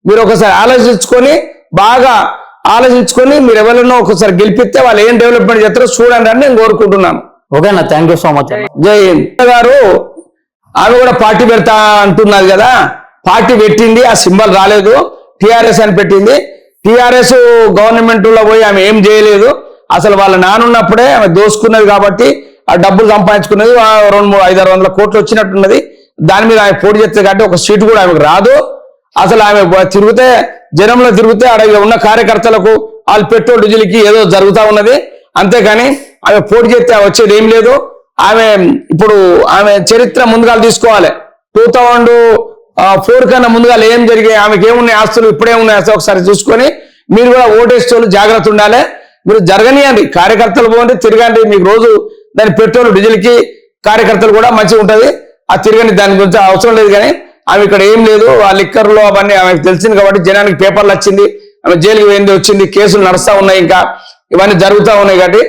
మీరు ఒకసారి బాగా ఆలోచించుకొని మీరు ఎవరైనా ఒకసారి గెలిపిస్తే వాళ్ళు ఏం డెవలప్మెంట్ చేస్తారో చూడండి అని నేను కోరుకుంటున్నాను. ఓకేనా, థ్యాంక్ యూ సో మచ్. జై హింద్ గారు. ఆమె కూడా పార్టీ పెడతా అంటున్నారు కదా, పార్టీ పెట్టింది, ఆ సింబల్ రాలేదు, టిఆర్ఎస్ అని పెట్టింది. టిఆర్ఎస్ గవర్నమెంట్ లో పోయి ఆమె ఏం చేయలేదు. అసలు వాళ్ళ నానున్నప్పుడే ఆమె దోసుకున్నది కాబట్టి ఆ డబ్బులు సంపాదించుకున్నది. 200-500 కోట్లు వచ్చినట్టున్నది. దాని మీద ఆమె పోటీ చేస్తే కాబట్టి ఒక సీటు కూడా ఆమెకు రాదు. అసలు ఆమె తిరిగితే జనంలో తిరిగితే అక్కడ ఉన్న కార్యకర్తలకు వాళ్ళు పెట్రోల్ డీజిల్కి ఏదో జరుగుతూ ఉన్నది. అంతేకాని ఆమె పోటీ చేస్తే వచ్చేది ఏం లేదు. ఇప్పుడు ఆమె చరిత్ర ముందుగా తీసుకోవాలి. 2004 కన్నా ముందుగా ఏం జరిగాయి, ఆమెకి ఏమున్నాయి ఆస్తులు, ఇప్పుడే ఉన్నాయి ఆస్తులు ఒకసారి చూసుకొని మీరు కూడా ఓటేస్తూ జాగ్రత్త ఉండాలి. మీరు జరగనియండి, కార్యకర్తలు పోండి, తిరగండి. మీకు రోజు దాని పెట్రోల్ డీజిల్కి కార్యకర్తలు కూడా మంచిగా ఉంటుంది. ఆ తిరగండి, దాని గురించి అవసరం లేదు. కానీ ఆమె ఇక్కడ ఏం లేదు. ఆ లిక్కర్లో అవన్నీ ఆమెకు తెలిసింది కాబట్టి జనానికి పేపర్లు వచ్చింది, ఆమె జైలుకి పోయింది, వచ్చింది, కేసులు నడుస్తూ ఉన్నాయి, ఇంకా ఇవన్నీ జరుగుతూ ఉన్నాయి. కాబట్టి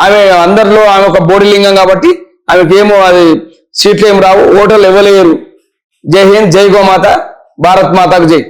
ఆమె అందరిలో ఆమె ఒక బోడిలింగం కాబట్టి ఆమెకి ఏమో అది సీట్లు ఏం రావు, ఓటర్లు ఇవ్వలేరు. జై హింద్, జై గోమాత, భారత్ మాతాకు జై.